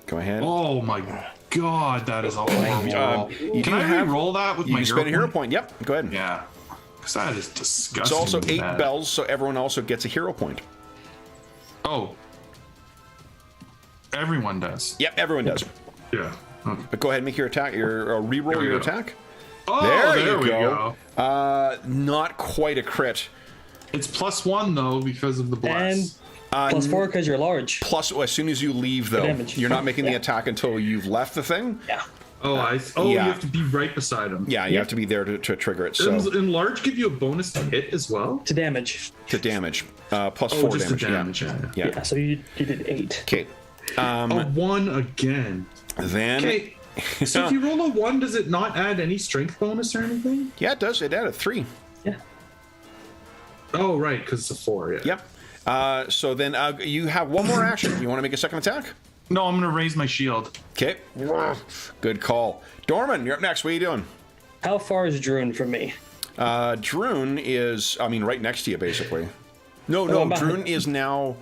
Go ahead. Oh my God, that is a horrible roll. Can I re-roll that with my You spend a hero point. Yep. Go ahead. Yeah. Because that is disgusting. It's also 8 bad. bells, so everyone also gets a hero point. Oh. Everyone does. Yep, everyone does. Yeah. Okay. But go ahead and make your attack. Re-roll There we your go. attack. Oh, there we go. Not quite a crit. It's +1 though because of the bless. And +4 because you're large. Plus, as soon as you leave, though, damage. you're not making the attack until you've left the thing. Yeah. Oh, yeah. You have to be right beside him. Yeah, you have to be there to trigger it. So Does enlarge give you a bonus to hit as well? To damage. to damage, plus Oh, 4 just damage. to damage. Yeah. Yeah, so you did 8. Okay. A 1 again. Then. Okay. So if you roll a 1, does it not add any strength bonus or anything? Yeah, it does. It added 3. Yeah. Oh, right, because it's a 4. Yeah. Yep. So then you have one more action. You want to make a second attack? No, I'm gonna raise my shield. Okay. Good call. Dorman, you're up next. What are you doing? How far is Druin from me? Droon is, right next to you, basically. No, I'm behind. Droon is now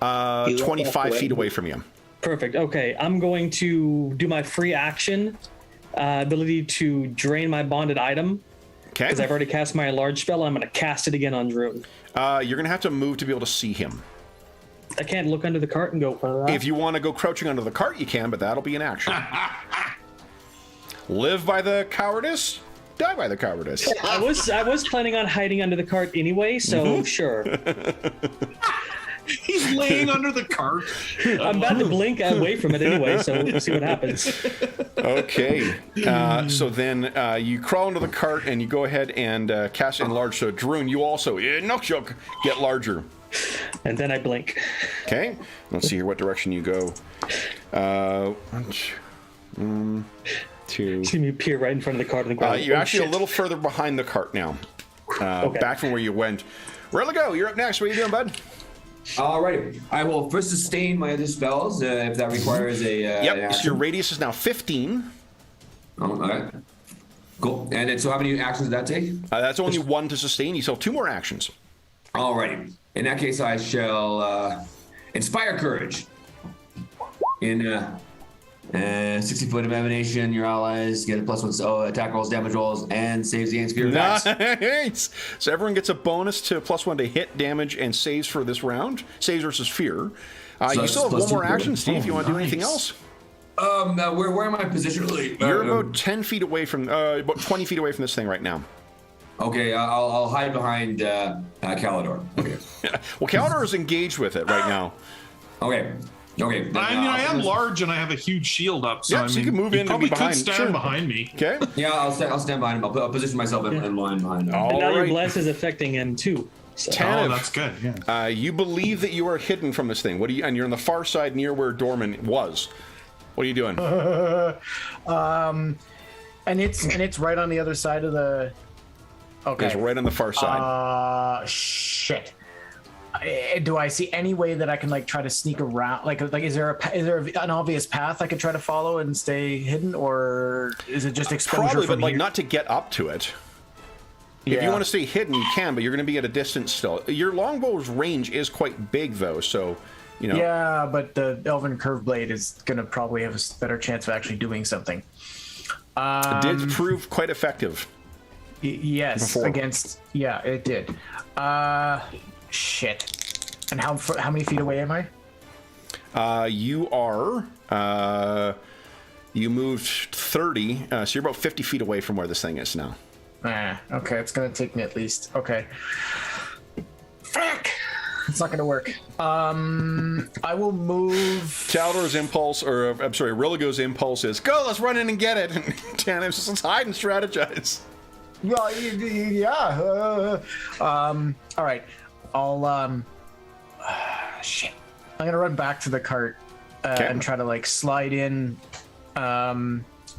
He left 25 off feet away from you. Perfect. Okay, I'm going to do my free action ability to drain my bonded item. Okay. Because I've already cast my enlarge spell, I'm going to cast it again on Druin. You're going to have to move to be able to see him. I can't look under the cart and go for that. If you want to go crouching under the cart, you can, but that'll be an action. Live by the cowardice, die by the cowardice. I was planning on hiding under the cart anyway, so sure. He's laying under the cart. I'm about to blink away from it anyway, so we'll see what happens. Okay. So then you crawl into the cart and you go ahead and cast enlarge. So Droon, you also get larger. And then I blink. Okay. Let's see here what direction you go. 1, 2. See me peer right in front of the cart and go. You're "Oh, actually shit." a little further behind the cart now. Okay. Back from where you went. Religo, you're up next. What are you doing, bud? Alrighty. I will first sustain my other spells if that requires a. an Yep. So action. your radius is now 15. Oh, all right. Cool. And then, so how many actions does that take? That's only 1 to sustain. You still have 2 more actions. Alrighty. In that case, I shall inspire courage in And 60-foot of emanation, your allies get a +1 attack rolls, damage rolls, and saves against fear attacks. Nice. So everyone gets a bonus to +1 to hit, damage, and saves for this round. Saves versus fear. You still have one more action, Steve. You want to do anything else? Where am I positionally? You're about 10 feet away from, about 20 feet away from this thing right now. Okay, I'll hide behind Calidor. Okay. Well, Calidor is engaged with it right now. Okay. Okay. Then, I am large and I have a huge shield up, so Yeah, so you can move in and probably be behind. could stand Sure. behind me. Okay. Yeah, I'll stand behind him. I'll position myself in line behind him. And now your Alright. bless is affecting him too. So. Tanev, Oh, that's good. Yeah. you believe that you are hidden from this thing. What do you? And you're on the far side near where Dorman was. What are you doing? And it's right on the other side of the. Okay. It's right on the far side. Shit. Do I see any way that I can like try to sneak around? Like is there an obvious path I could try to follow and stay hidden, or is it just exposure Probably, from but like here? not to get up to it. If you Yeah. want to stay hidden, you can, but you're going to be at a distance still. Your longbow's range is quite big, though, so you know. Yeah, but the Elven Curve Blade is going to probably have a better chance of actually doing something. It did prove quite effective. Yes, Before. against. Yeah, it did. Shit. And how many feet away am I? You are. You moved 30, so you're about 50 feet away from where this thing is now. Okay, it's gonna take me at least. Okay. Fuck! It's not gonna work. I will move. Chaldor's impulse, or I'm sorry, Rilligo's impulse is go. Let's run in and get it. And Tanev says, let's hide and strategize. Well, yeah. All right. I'll shit. I'm gonna run back to the cart and try to like slide in,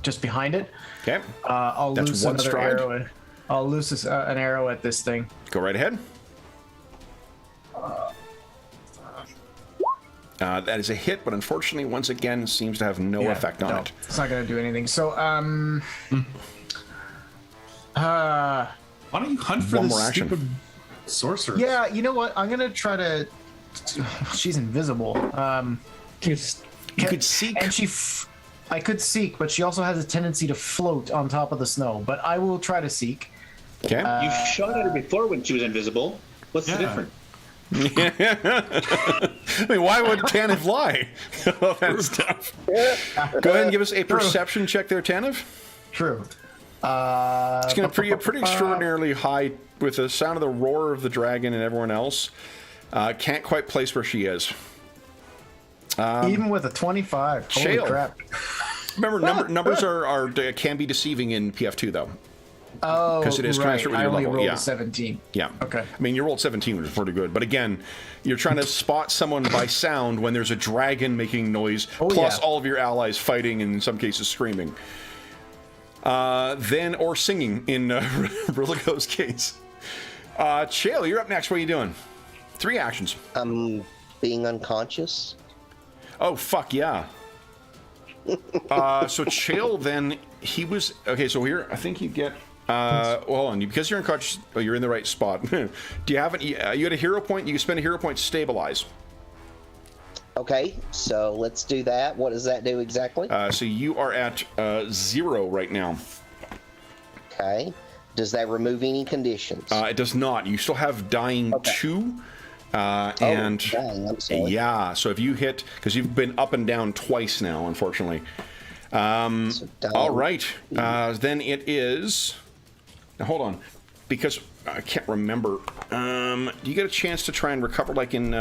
just behind it. Okay. I'll That's loose one another stride. arrow. I'll loose an arrow at this thing. Go right ahead. That is a hit, but unfortunately, once again, seems to have no effect on it. It's not gonna do anything. So, Why don't you hunt for One this more action. stupid sorcerer? yeah, you know what? I'm gonna try to. She's invisible. Just You could seek. And I could seek, but she also has a tendency to float on top of the snow. But I will try to seek. Okay. You shot at her before when she was invisible. What's the Yeah. difference? I mean, why would Tanev lie? All that stuff. Go ahead and give us a perception check there, Tanev. True. It's going to be pretty extraordinarily high with the sound of the roar of the dragon and everyone else. Can't quite place where she is. Even with a 25. Holy Shale. crap. Remember, numbers can be deceiving in PF2 though. Oh, Because it is right. commensurate with I your only level, rolled yeah. a 17. Yeah. Okay. I mean, you rolled 17, which is pretty good. But again, you're trying to spot someone by sound when there's a dragon making noise, plus yeah. all of your allies fighting and in some cases screaming. Or singing in Rilligo's case. Shale, you're up next. What are you doing? 3 actions. Being unconscious. Oh, fuck yeah. So Shale then, he was... Okay, so here, I think you get... well, hold on. Because you're unconscious, you're in the right spot. Do you have you had a hero point? You can spend a hero point to stabilize. Okay, so let's do that. What does that do exactly? So you are at 0 right now. Okay. Does that remove any conditions? It does not. You still have dying 2. dang, I'm sorry. Yeah, so if you hit... Because you've been up and down twice now, unfortunately. So dying. All right. Then it is... Now, hold on. Because I can't remember. Do you get a chance to try and recover like in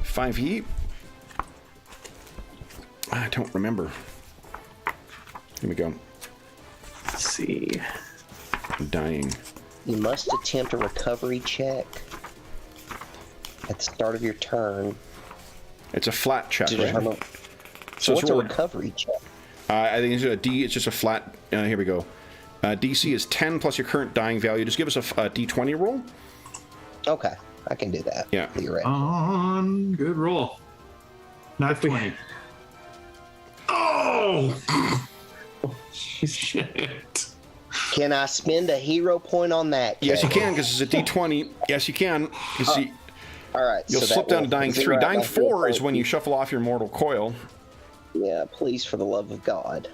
5e? I don't remember. Here we go. let's see. I'm dying. You must attempt a recovery check at the start of your turn. It's a flat check, to right? determine- So what's it's a rolled- recovery check? I think it's a D. It's just a flat. Here we go. DC is 10 plus your current dying value. Just give us a D20 roll. Okay, I can do that. Yeah. Theoretically. Good roll. Not 20. Oh! Shit. Can I spend a hero point on that? Yes, you Kevin? can, because it's a D20. Yes, you can. You see, All right. you'll so slip that down to will dying zero 3. out Dying my hero 4 is point. when you shuffle off your mortal coil. Yeah, please, for the love of God.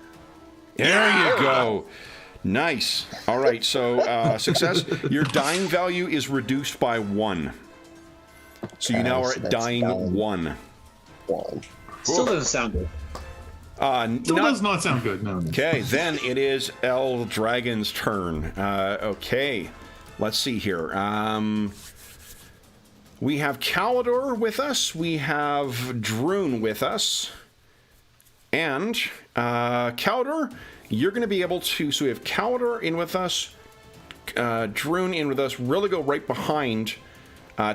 There you go. Nice. All right, so success. Your dying value is reduced by 1. So you now are so at that's dying dying. 1. Still doesn't sound good. Still does not sound good. No. Okay, then it is El Dragon's turn. Okay, let's see here. We have Calidor with us. We have Droon with us. And Calidor, you're going to be able to... So we have Calidor in with us, Droon in with us, really go right behind.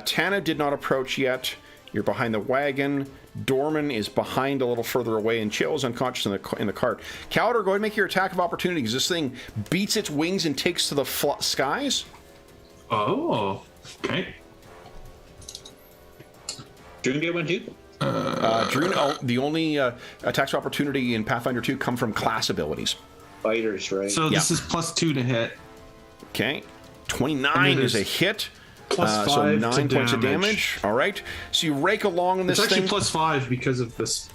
Tana did not approach yet. You're behind the wagon. Dorman is behind a little further away, and Chill is unconscious in the cart. Calidor, go ahead and make your attack of opportunity, because this thing beats its wings and takes to the skies. Oh, okay. Droon get one too? Droon, the only attacks of opportunity in Pathfinder 2 come from class abilities. Fighters, right? So this is +2 to hit. Okay. 29 is a hit. +5 so 9 to points of damage. damage. All right. So you rake along in this It's actually thing. +5 because of this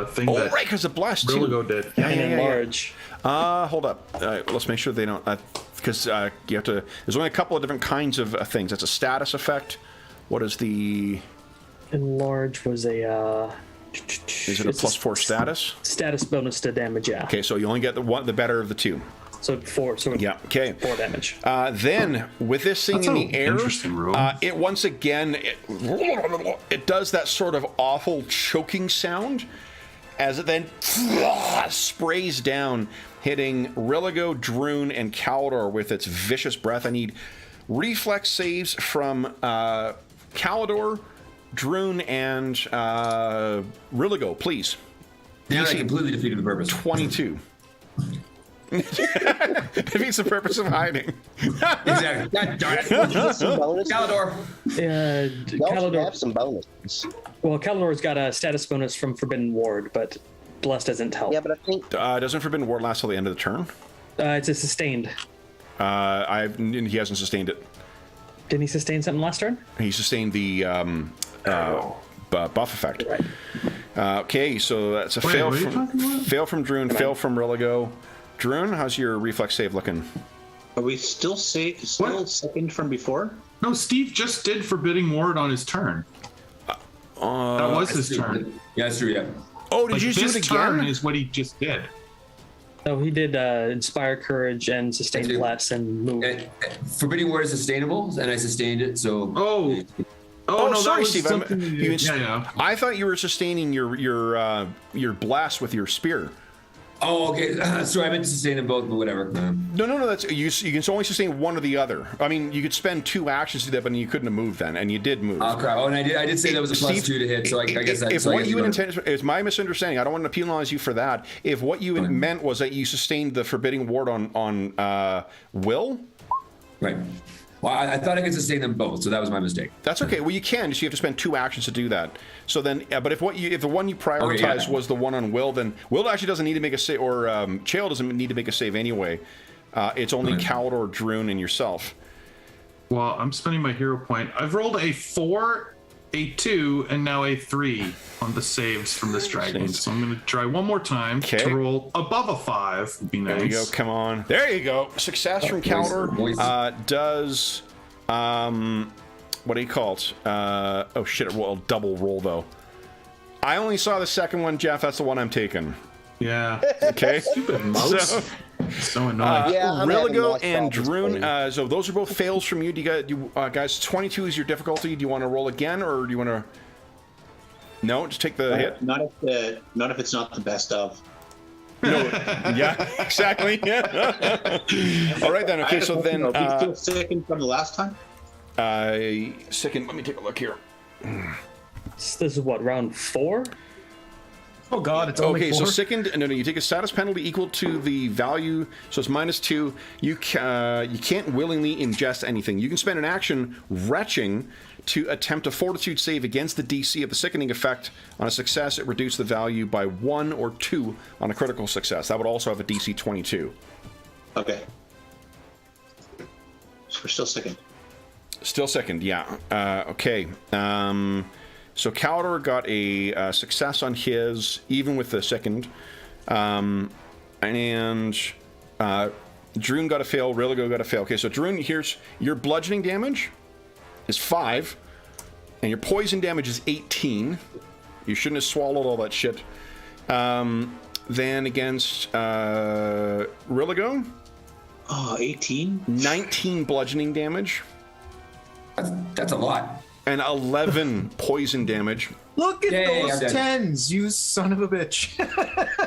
thing Oh, that right, because of blessed too. Religo did. And enlarge. Hold up. Let's make sure they don't... Because you have to... There's only a couple of different kinds of things. That's a status effect. What is the... Enlarge was a... Is it a +4 status? Status bonus to damage, yeah. Okay, so you only get the better of the two. So 4. So Yeah, okay. 4 damage. Then, with this thing That's in an the air, interesting roll. it once again, it does that sort of awful choking sound as it then sprays down, hitting Religo, Droon, and Calidor with its vicious breath. I need reflex saves from Calidor, Droon, and Religo, please. Now I completely defeated the purpose. 22. Defeats the purpose of hiding. Exactly. God darn it. Some bonuses? Calidor. You also Calidor. have some bonuses. Well, Calidor's got a status bonus from Forbidden Ward, but Bless doesn't help. Yeah, but I think Doesn't Forbidden Ward last till the end of the turn? It's a sustained. He hasn't sustained it. Didn't he sustain something last turn? He sustained the buff effect. Right. Okay, so that's a Wait, fail what are you from talking about? fail from Droon, fail from Religo. Droon, how's your reflex save looking? Are we still second from before? No, Steve just did Forbidding Ward on his turn. That was his turn. Yeah, that's true, yeah. Oh, did Like, you do this it turn again? is what he just did. Oh, he did Inspire Courage and Sustain That's it. Bless and Move. Forbidding Ward is sustainable, and I sustained it, so... Oh, Oh, no, sorry, that was Steve. something you did. Yeah. I thought you were sustaining your blast with your spear. Oh, okay. Sorry, I meant to sustain them both, but whatever. No. That's you can only sustain one or the other. I mean, you could spend 2 actions to do that, but you couldn't have moved then, and you did move. Oh, crap. Oh, and I did say that was a Steve, +2 to hit, so I guess that's... If what you had intended is my misunderstanding, I don't want to penalize you for that. If what you meant was that you sustained the Forbidding Ward on Will, Right. Well, I thought I could sustain them both, so that was my mistake. that's okay. Well, you can, just you have to spend 2 actions to do that. So then, but if the one you prioritized was the one on Will, then Will actually doesn't need to make a save, or Chael doesn't need to make a save anyway. It's only Calidor, Droon, and yourself. Well, I'm spending my hero point. I've rolled a 4, a 2, and now a 3 on the saves from this dragon. So I'm going to try one more time to roll above a 5. Would be nice. There you go. Come on. There you go. Success from Calidor does what do you call it? Oh shit! It will double roll though. I only saw the second one, Jeff. That's the one I'm taking. Yeah. Okay. Stupid mouse. So annoying. Yeah, I'm having Religo lots of and problems Droon. So those are both fails from you. Do you guys? 22 is your difficulty. Do you want to roll again, or do you want to? No, just take the hit. Not if it's not the best of. No, yeah, exactly. Yeah. All right then. Okay, so then. Are we still second from the last time? Second. Let me take a look here. This is what, round 4? Oh God, it's only Okay, 4. so second, no, you take a status penalty equal to the value, so it's -2. You can't willingly ingest anything. You can spend an action retching to attempt a fortitude save against the DC of the sickening effect. On a success, it reduces the value by 1 or 2 on a critical success. That would also have a DC 22. Okay. So we're still second. Still second, yeah. Okay. So Caldor got a success on his, even with the second. And Droon got a fail, Rilligo got a fail. Okay, so Droon, here's your bludgeoning damage is 5, and your poison damage is 18. You shouldn't have swallowed all that shit. Then against Rilligo, 18? 19 bludgeoning damage. That's a lot. And 11 poison damage. Look at those I'm dead. 10s, you son of a bitch.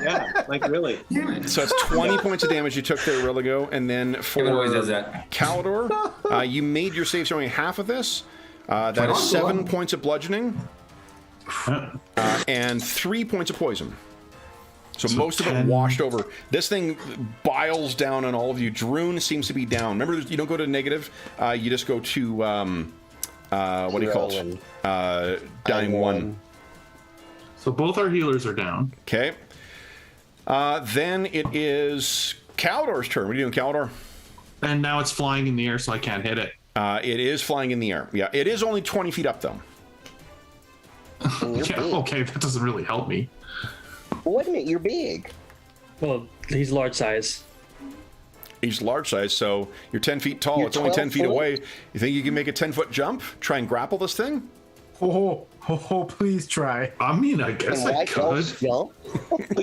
Yeah, like really. So it's 20 points of damage you took there, Rilligo. And then for Kevin always does that. Caldor, you made your save showing half of this. That is 7 points of bludgeoning and 3 points of poison. So most of it washed over. This thing biles down on all of you. Droon seems to be down. Remember, you don't go to negative. You just go to, what do you call it? Dying 1. So both our healers are down. Okay. Then it is Caldor's turn. What are you doing, Caldor? And now it's flying in the air, so I can't hit it. It is flying in the air. Yeah, it is only 20 feet up, though. Yeah, okay, that doesn't really help me. Wait a minute, you're big. Well, he's large size. He's large size, so you're 10 feet tall. You're It's only 10 feet 12 away. You think you can make a 10-foot jump? Try and grapple this thing? Please try. I mean, I guess Can I white could. elves jump?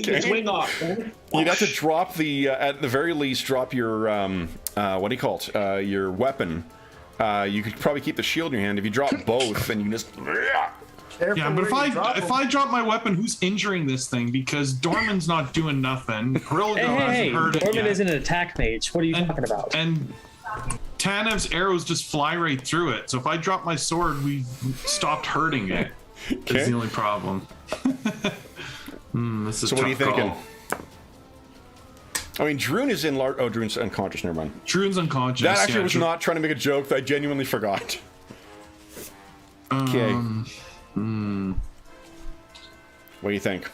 Your swing off. You'd have to drop the, at the very least, drop your, what do you call it? Your weapon. You could probably keep the shield in your hand. If you drop both, then you can just... Careful Yeah, but where you drop if them. I drop my weapon, who's injuring this thing? Because Dorman's not doing nothing. Rilligo Hey, hasn't heard it Dorman yet. isn't an attack mage. What are you talking about? And Tanev's arrows just fly right through it. So if I drop my sword, we stopped hurting it. Okay. That's the only problem. This is So what are you tough thinking? call. I mean, Droon is in large... Oh, Droon's unconscious. Never mind. Droon's unconscious. That actually yeah, was not trying to make a joke. That I genuinely forgot. Okay. What do you think?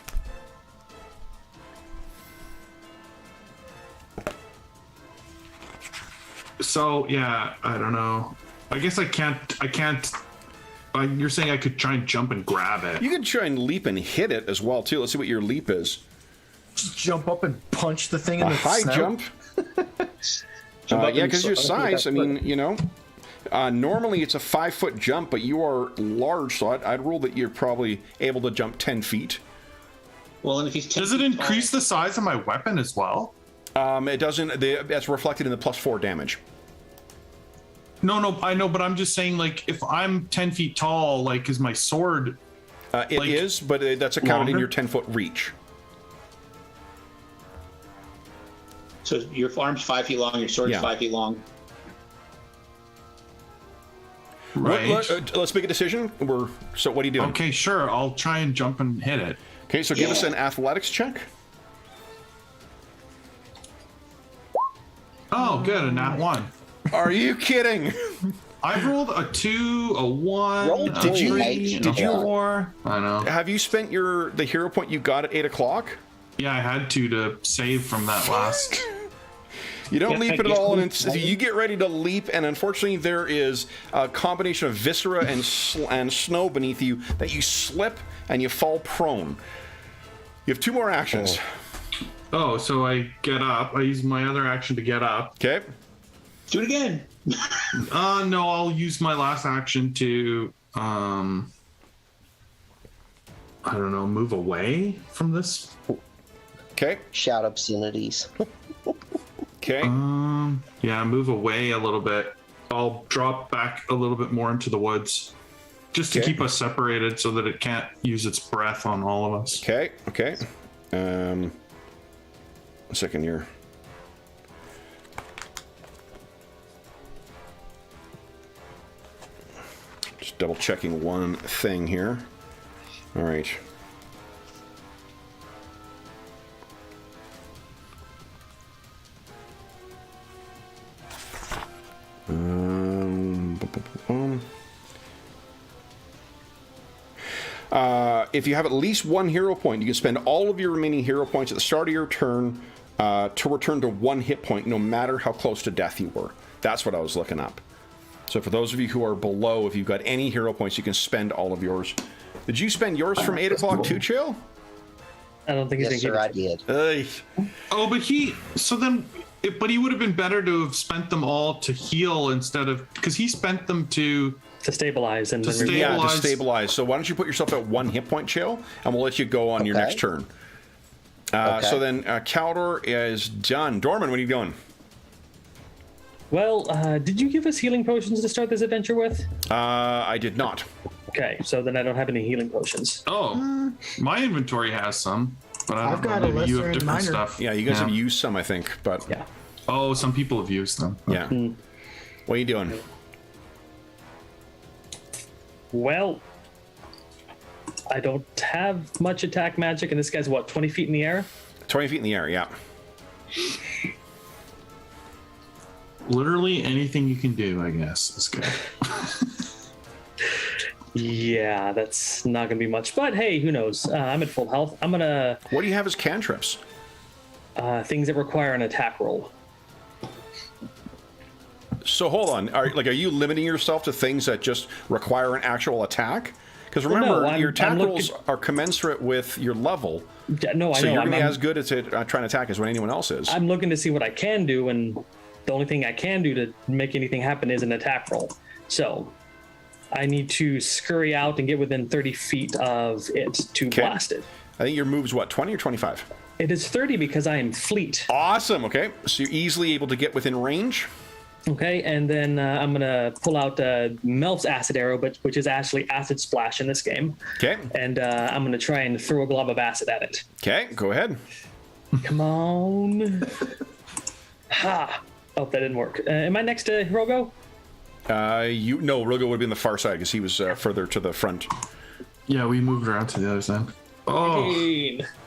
So yeah, I don't know. I guess I can't. You're saying I could try and jump and grab it. You could try and leap and hit it as well, too. Let's see what your leap is. Just jump up and punch the thing in A the high snout. jump? Jump up Yeah, and because your so- size, I mean, you know... normally it's a 5-foot jump, but you are large, so I'd rule that you're probably able to jump 10 feet. Well, and if he's 10 Does it feet increase the size of my weapon as well? It doesn't... That's reflected in the +4 damage. No, I know, but I'm just saying, like, if I'm 10 feet tall, like, is my sword... It Like, is, but that's accounted in longer? your 10-foot reach. So your arm's 5 feet long, your sword's Yeah. 5 feet long. Right. Let's make a decision. So what are you doing? Okay, sure. I'll try and jump and hit it. Okay, so give us an athletics check. Oh, good. A nat 1. Are you kidding? I've rolled a 2, a 1, Roll a 3, two, and a did you? 4. I know. Have you spent the hero point you got at 8 o'clock? Yeah, I had to save from that last. You don't Yeah, leap at you- all, and you get ready to leap, and unfortunately there is a combination of viscera and snow beneath you that you slip and you fall prone. You have 2 more actions. Oh, so I get up. I use my other action to get up. Okay. Do it again. No, I'll use my last action to, I don't know, move away from this. Okay. Shout obscenities. Okay. Yeah, move away a little bit. I'll drop back a little bit more into the woods, just to Okay. keep us separated so that it can't use its breath on all of us. Okay. Okay. A second here. Just double checking one thing here. All right. Boom, boom, boom. If you have at least 1 hero point, you can spend all of your remaining hero points at the start of your turn to return to 1 hit point, no matter how close to death you were. That's what I was looking up. So for those of you who are below, if you've got any hero points, you can spend all of yours Did you spend yours from 8 o'clock too, Chill? I don't think he's Yes, gonna sir, I keep it. did. Oh, but he would have been better to have spent them all to heal instead of, because he spent them to stabilize and then stabilize. Yeah, to stabilize. So why don't you put yourself at 1 hit point, Chill, and we'll let you go on your Okay. next turn. Okay. So then Caldor is done. Dorman, what are you doing? Well, did you give us healing potions to start this adventure with? I did not. Okay, so then I don't have any healing potions. Oh, my inventory has some, but I I've don't got know. a Maybe you lesser have and different minor. stuff. Yeah, you guys have used some, I think, but Yeah. Oh, some people have used them. yeah. What are you doing? Well, I don't have much attack magic, and this guy's what, 20 feet in the air? 20 feet in the air, yeah. Literally anything you can do, I guess, is good. Yeah, that's not gonna be much. But hey, who knows? I'm at full health. I'm gonna What do you have as cantrips? things that require an attack roll. So hold on. Are you limiting yourself to things that just require an actual attack? Because Well, remember, no, your attack I'm rolls are commensurate with your level. Yeah, no, I So know. you're going to be I'm- as good at trying to attack as what anyone else is. I'm looking to see what I can do, and the only thing I can do to make anything happen is an attack roll. So I need to scurry out and get within 30 feet of it to Okay. blast it. I think your move's what, 20 or 25? It is 30 because I am fleet. Awesome. Okay. So you're easily able to get within range. Okay, and then I'm gonna pull out Melf's acid arrow, which is actually acid splash in this game, Okay. and I'm gonna try and throw a glob of acid at it. Okay. Go ahead. Come on! Ha! Oh, that didn't work. Am I next to Hirogo? No, Rogo would be on the far side because he was further to the front. Yeah, we moved around to the other side. Oh,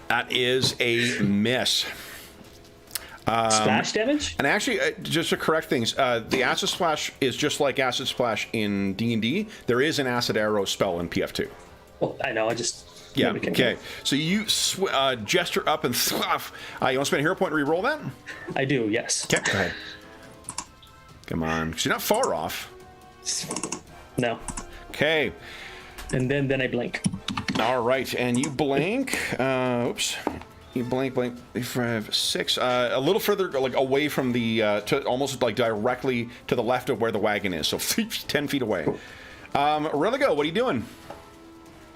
That is a miss. Splash damage? And actually, just to correct things, the acid splash is just like acid splash in D&D. There is an acid arrow spell in PF2. Well, I know. I just Yeah. maybe can- Okay. So you gesture up and thwaff. You want to spend a hero point to re-roll that? I do. Yes. Okay. Go ahead. Come on, 'cause you're not far off. No. Okay. And then I blink. All right, and you blink. Oops. You blink 5, 6. A little further, like away from the, to almost like directly to the left of where the wagon is. So 10 feet away. Religo, what are you doing?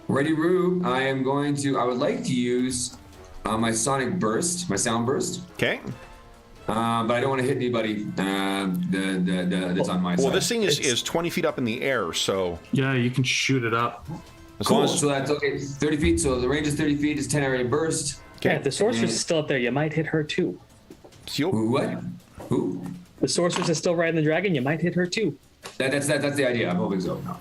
Ready, Roo. I would like to use my sonic burst, my sound burst, Okay. but I don't want to hit anybody that's on my side. Well, this thing is 20 feet up in the air, so yeah, you can shoot it up. as long Cool. as So that's okay. 30 feet. So the range is 30 feet. It's 10 area burst. Yeah, if the sorceress is still up there, you might hit her too. Who? What? Who? The sorceress is still riding the dragon, you might hit her too. That's the idea. I'm hoping so. No.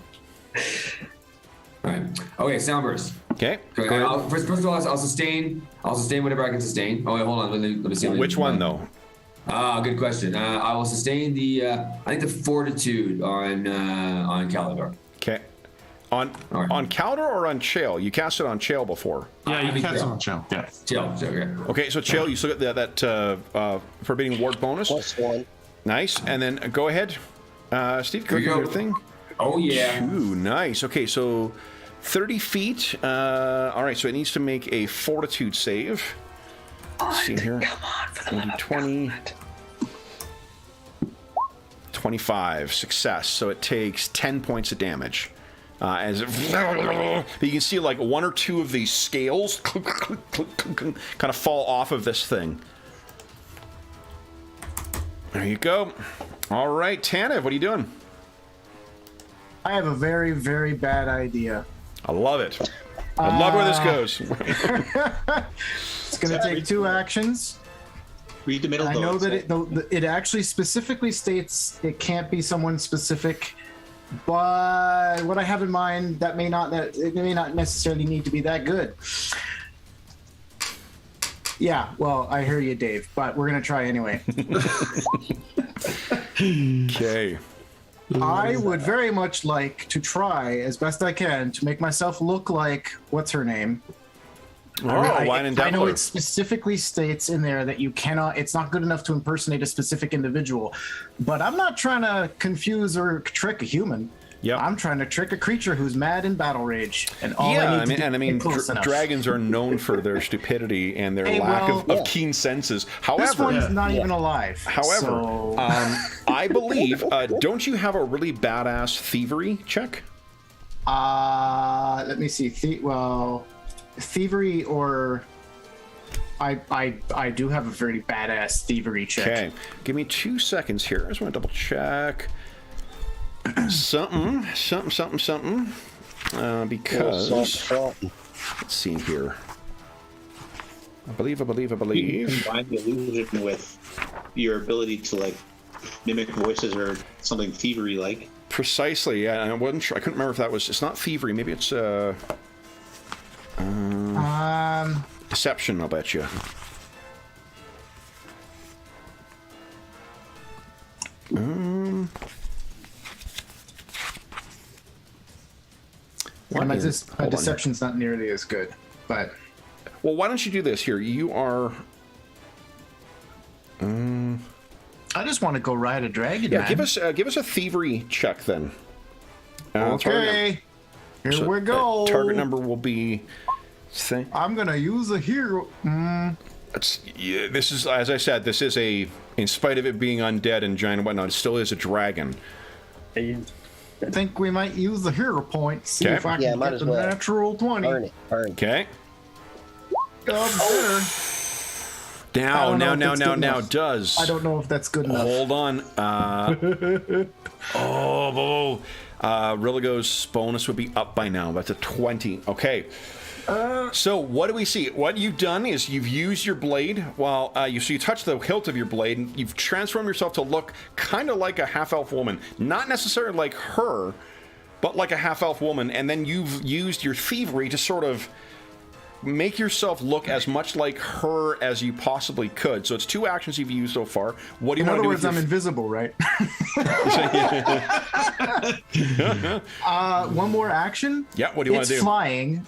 All right. Okay. Sound burst. okay. Okay, Go ahead. first of all, I'll sustain. I'll sustain whatever I can sustain. Oh wait, hold on. Let me see. Which one though? Good question. I will sustain the. I think the fortitude on Calidor. Okay. On All right. on Caldor or on Chael? You cast it on Chael before. Yeah, I you think cast it so. on chill. Yeah. Chill. Okay. Okay, so Chael, you still get that forbidding ward bonus. +1. Nice, and then go ahead, Steve. Go Here we do go. your thing. Oh yeah. Ooh, nice. Okay, so 30 feet. All right, so it needs to make a fortitude save. Let's see here. Come on, for the love of 20. God. 25 success, so it takes 10 points of damage. As it, but you can see like one or two of these scales kind of fall off of this thing. There you go. All right, Tanev, what are you doing? I have a very, very bad idea. I love it. I love where this goes. It's going to take 2 actions. Read the middle. I know bullets. that it actually specifically states it can't be someone specific, but what I have in mind it may not necessarily need to be that good. Yeah, well, I hear you, Dave, but we're gonna try anyway. Okay. I would very much like to try as best I can to make myself look like what's her name. Oh, I Wine and know Devler. it specifically states in there that you cannot, it's not good enough to impersonate a specific individual, but I'm not trying to confuse or trick a human. Yep. I'm trying to trick a creature who's mad in battle rage, and all I need to do is get close enough. Dragons are known for their stupidity and their Hey, lack well, of keen senses. However, This one's not even alive. However, so... I believe, don't you have a really badass thievery check? Let me see. Thievery or I do have a very badass thievery check. Okay, give me 2 seconds here. I just want to double check. Something. Because let's see here. I believe. You combine the illusion with your ability to like mimic voices or something thievery like. Precisely. Yeah, I wasn't sure. I couldn't remember if that was. It's not thievery. Maybe it's deception. I'll bet you. My deception's not nearly as good, but well, why don't you do this here? You are. I just want to go ride a dragon. Yeah, man. give us a thievery check then. Okay, here we go. Target number will be. I'm gonna use a hero. This is, as I said, this is a. In spite of it being undead and giant and whatnot, it still is a dragon. I think we might use the hero point. See if I can get the natural 20. Earn it. Okay. Now, does. I don't know if that's good enough. Hold on. Rilligo's bonus would be up by now. That's a 20. Okay. So what do we see? What you've done is you've used your blade while you touch the hilt of your blade, and you've transformed yourself to look kind of like a half-elf woman. Not necessarily like her, but like a half-elf woman. And then you've used your thievery to sort of make yourself look as much like her as you possibly could. So it's 2 actions you've used so far. What do you want to do? In other words, I'm invisible, right? One more action. Yeah. What do you want to do? It's flying.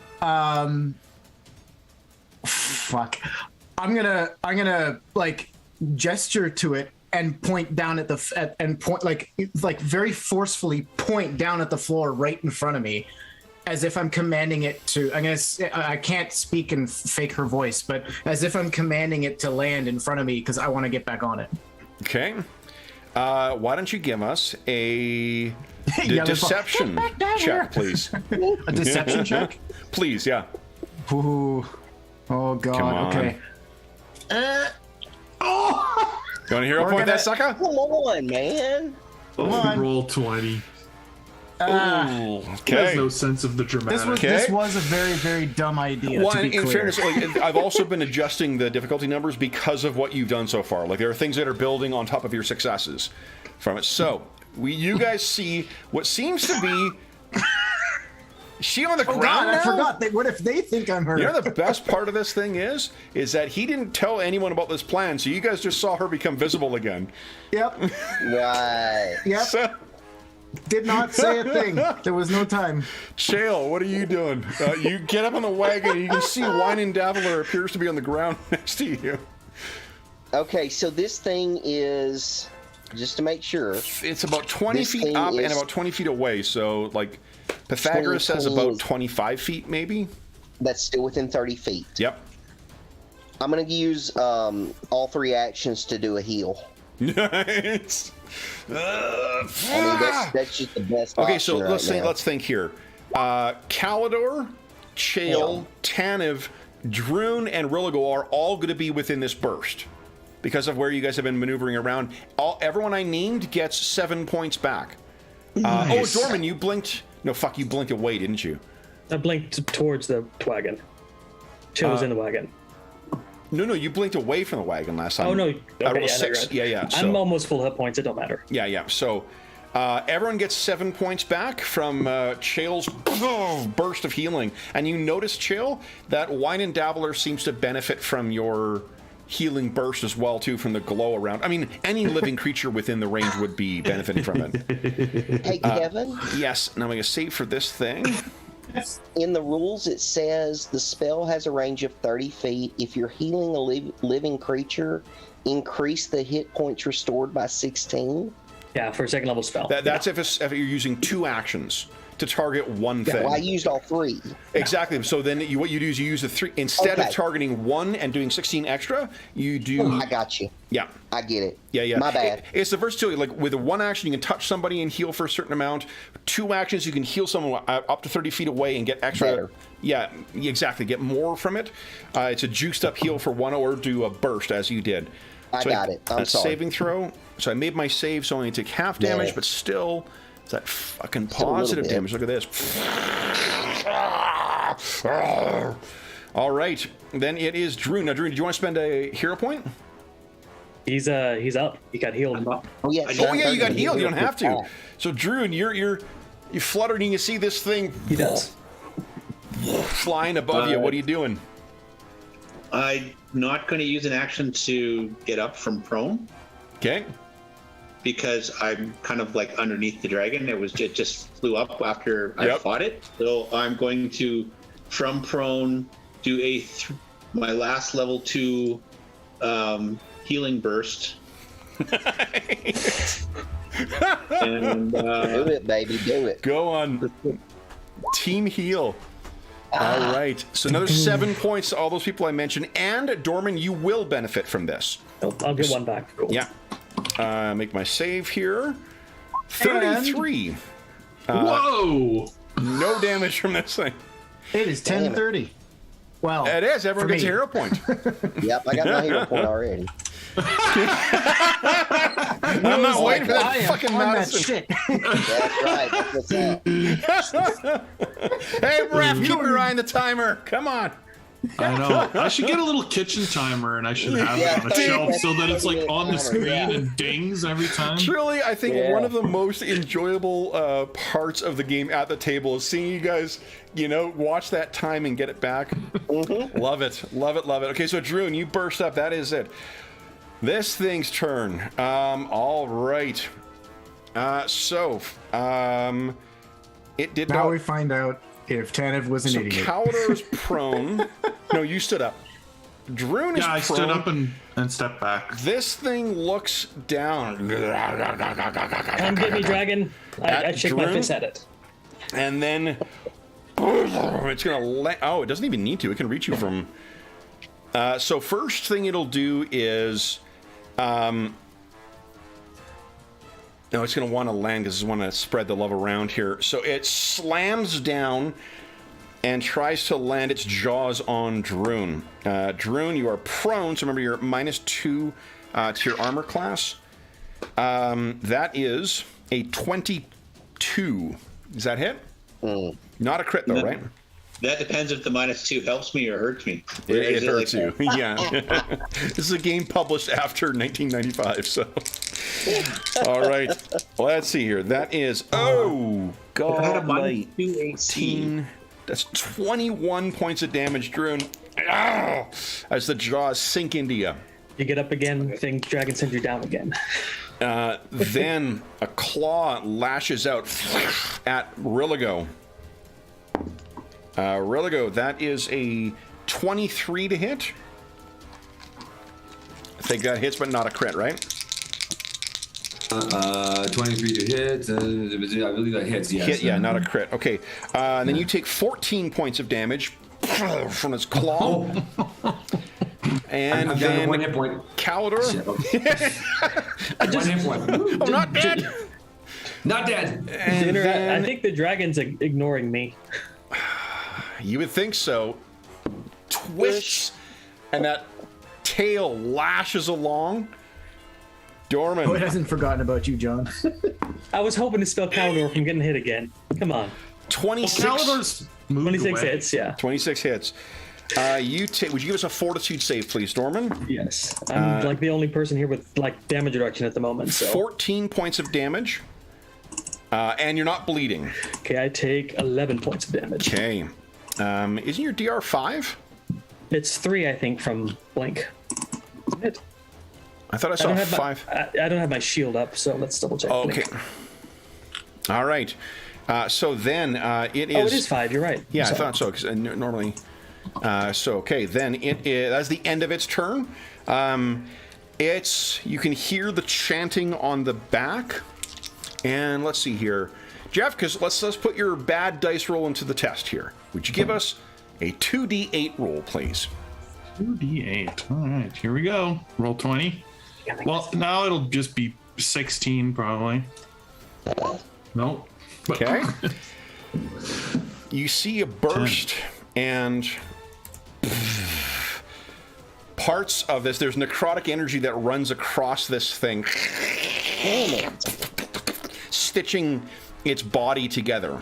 Fuck. I'm gonna like gesture to it and point down at very forcefully point down at the floor right in front of me, as if I'm commanding it to. I can't speak and fake her voice, but as if I'm commanding it to land in front of me because I want to get back on it. Okay. Why don't you give us a deception check, please? A deception check? Please, yeah. Ooh. Oh, God. Come on. Okay. You want to hero point that sucker? Come on, man. Roll 20. Okay. There's no sense of the dramatic. This was a very, very dumb idea. To be in clear. fairness, I've also been adjusting the difficulty numbers because of what you've done so far. Like there are things that are building on top of your successes from it. So you guys see what seems to be. Is she on the ground God, now? I forgot. What if they think I'm her? You know the best part of this thing is that he didn't tell anyone about this plan, so you guys just saw her become visible again. Yep. Right. Yep. So, did not say a thing. There was no time. Chael, what are you doing? You get up on the wagon and you can see Whining Dabbler appears to be on the ground next to you. Okay, so this thing is, just to make sure. It's about 20 feet up and about 20 feet away, so like Pythagoras says about 25 feet maybe? That's still within 30 feet. Yep. I'm going to use all 3 actions to do a heal. Nice. That's just the best Okay, so option let's think here. Kalidor, Chael, Tanev, Droon, and Rilligo are all going to be within this burst because of where you guys have been maneuvering around. Everyone I named gets 7 points back. Nice. Oh, Dorman, you blinked. No, fuck, you blinked away, didn't you? I blinked towards the wagon. Chael was in the wagon. No, you blinked away from the wagon last time. Oh, no. Okay, I rolled 6. Right. Yeah. So. I'm almost full hit points. It don't matter. Yeah. So everyone gets 7 points back from Chael's burst of healing. And you notice, Chael, that Whining Dabbler seems to benefit from your healing burst as well, too, from the glow around. I mean, any living creature within the range would be benefiting from it. Hey, Kevin? Yes. Now I'm going to save for this thing. In the rules, it says the spell has a range of 30 feet. If you're healing a living creature, increase the hit points restored by 16. Yeah, for a second level spell. That's if you're using 2 actions to target one thing. Well, I used all 3. Exactly. So then what you do is you use the 3 instead of targeting 1 and doing 16 extra. You do. I got you. Yeah. I get it. Yeah. My bad. It's the versatility. Like with a 1 action, you can touch somebody and heal for a certain amount. 2 actions, you can heal someone up to 30 feet away and get extra. Better. Yeah, exactly. Get more from it. It's a juiced up heal for 1 or do a burst as you did. I got it. I'm sorry. Saving throw. So I made my save, so I only take half damage, but still, it's that fucking positive damage. Look at this. All right, then it is Drew. Now, Drew, did you want to spend a hero point? He's up. He got healed. Oh yeah. You got healed. You don't have to. So, Drew, you're fluttered and you see this thing. He does. Flying above you. What are you doing? I'm not going to use an action to get up from prone Okay. because I'm kind of like underneath the dragon. It just flew up after I fought it. So I'm going to, from prone, do my last level 2 healing burst. And Do it, baby. Do it. Go on. Team heal. All right. So another 7 points to all those people I mentioned. And, Dorman, you will benefit from this. I'll get 1 back. Cool. Yeah. Make my save here. 33. Whoa! No damage from this thing. It is 10:30. Well, It is. Everyone for gets a me. hero point. Yep, I got my hero point already. I'm not waiting for I that am fucking on that Madison. shit. That's right. That's what's up. Hey, ref, keep your eye on the timer. Come on. I know. I should get a little kitchen timer and I should have it on a shelf so that it's like on the screen and dings every time. Truly, I think one of the most enjoyable parts of the game at the table is seeing you guys, watch that time and get it back. Love it. Love it. Love it. Okay, so Drew, you burst up. That is it. This thing's turn. All right. It did Now not. we find out if Tanev was an So idiot. Caldor's prone. No, you stood up. Droon is Yeah, I prone. stood up and stepped back. This thing looks down. Come get me, dragon. I shake my Drew? fist at it. And then it's gonna it doesn't even need to. It can reach you from. So first thing it'll do is, no, it's gonna want to land because it's want to spread the love around here. So it slams down and tries to land its jaws on Droon. Droon, you are prone, so remember you're -2 to your armor class. That is a 22. Does that hit? Not a crit though, right? that depends if the -2 helps me or hurts me. It hurts you. Yeah. This is a game published after 1995, so. All right. Let's see here. That is, If I had a God, -2 AC. that's 21 points of damage, Drew. As the jaws sink into you. You get up again, think dragon sends you down again. Then a claw lashes out at Rilligo. Rilligo, that is a 23 to hit. I think that hits, but not a crit, right? 23 to hit. I believe that hits. Yes. Hit, yeah, not a crit. Okay. And then you take 14 points of damage from its claw. And I'm down to then 1 hit point. Caldor. Shit, okay. 1 hit point. I'm not dead. Not dead. And I then, think the dragon's ignoring me. you would think so. Twists, and that tail lashes along. Dorman. Oh, it hasn't forgotten about you, John. I was hoping to spell Caldor from getting hit again. Come on. 26. Caldor's moved 26 away. hits, yeah. 26 hits. Would you give us a fortitude save, please, Dorman? Yes. I'm like the only person here with like damage reduction at the moment, so. 14 points of damage. And you're not bleeding. Okay, I take 11 points of damage. Okay. Isn't your DR 5? It's 3, I think, from Blink. Isn't it? I thought I I saw don't have 5. I don't have my shield up, so let's double check. Okay. Blink. All right. So then it is. Oh, it is 5. You're right. Yeah, I Sorry. thought so. Because normally. Okay. Then that's the end of its turn. You can hear the chanting on the back. And let's see here. Jeff, because let's put your bad dice roll into the test here. Would you give us a 2d8 roll, please? 2d8. All right, here we go. Roll 20. Well, now it'll just be 16 probably. Nope. Okay. You see a burst and parts of this. There's necrotic energy that runs across this thing, stitching its body together.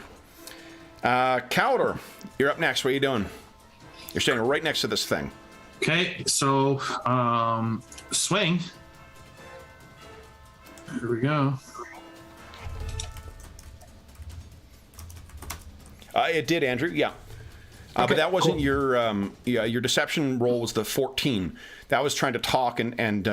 Cowder, you're up next. What are you doing? You're standing right next to this thing. Okay, so swing. Here we go. It did, Andrew. Yeah. But that wasn't your deception roll was the 14. That was trying to talk and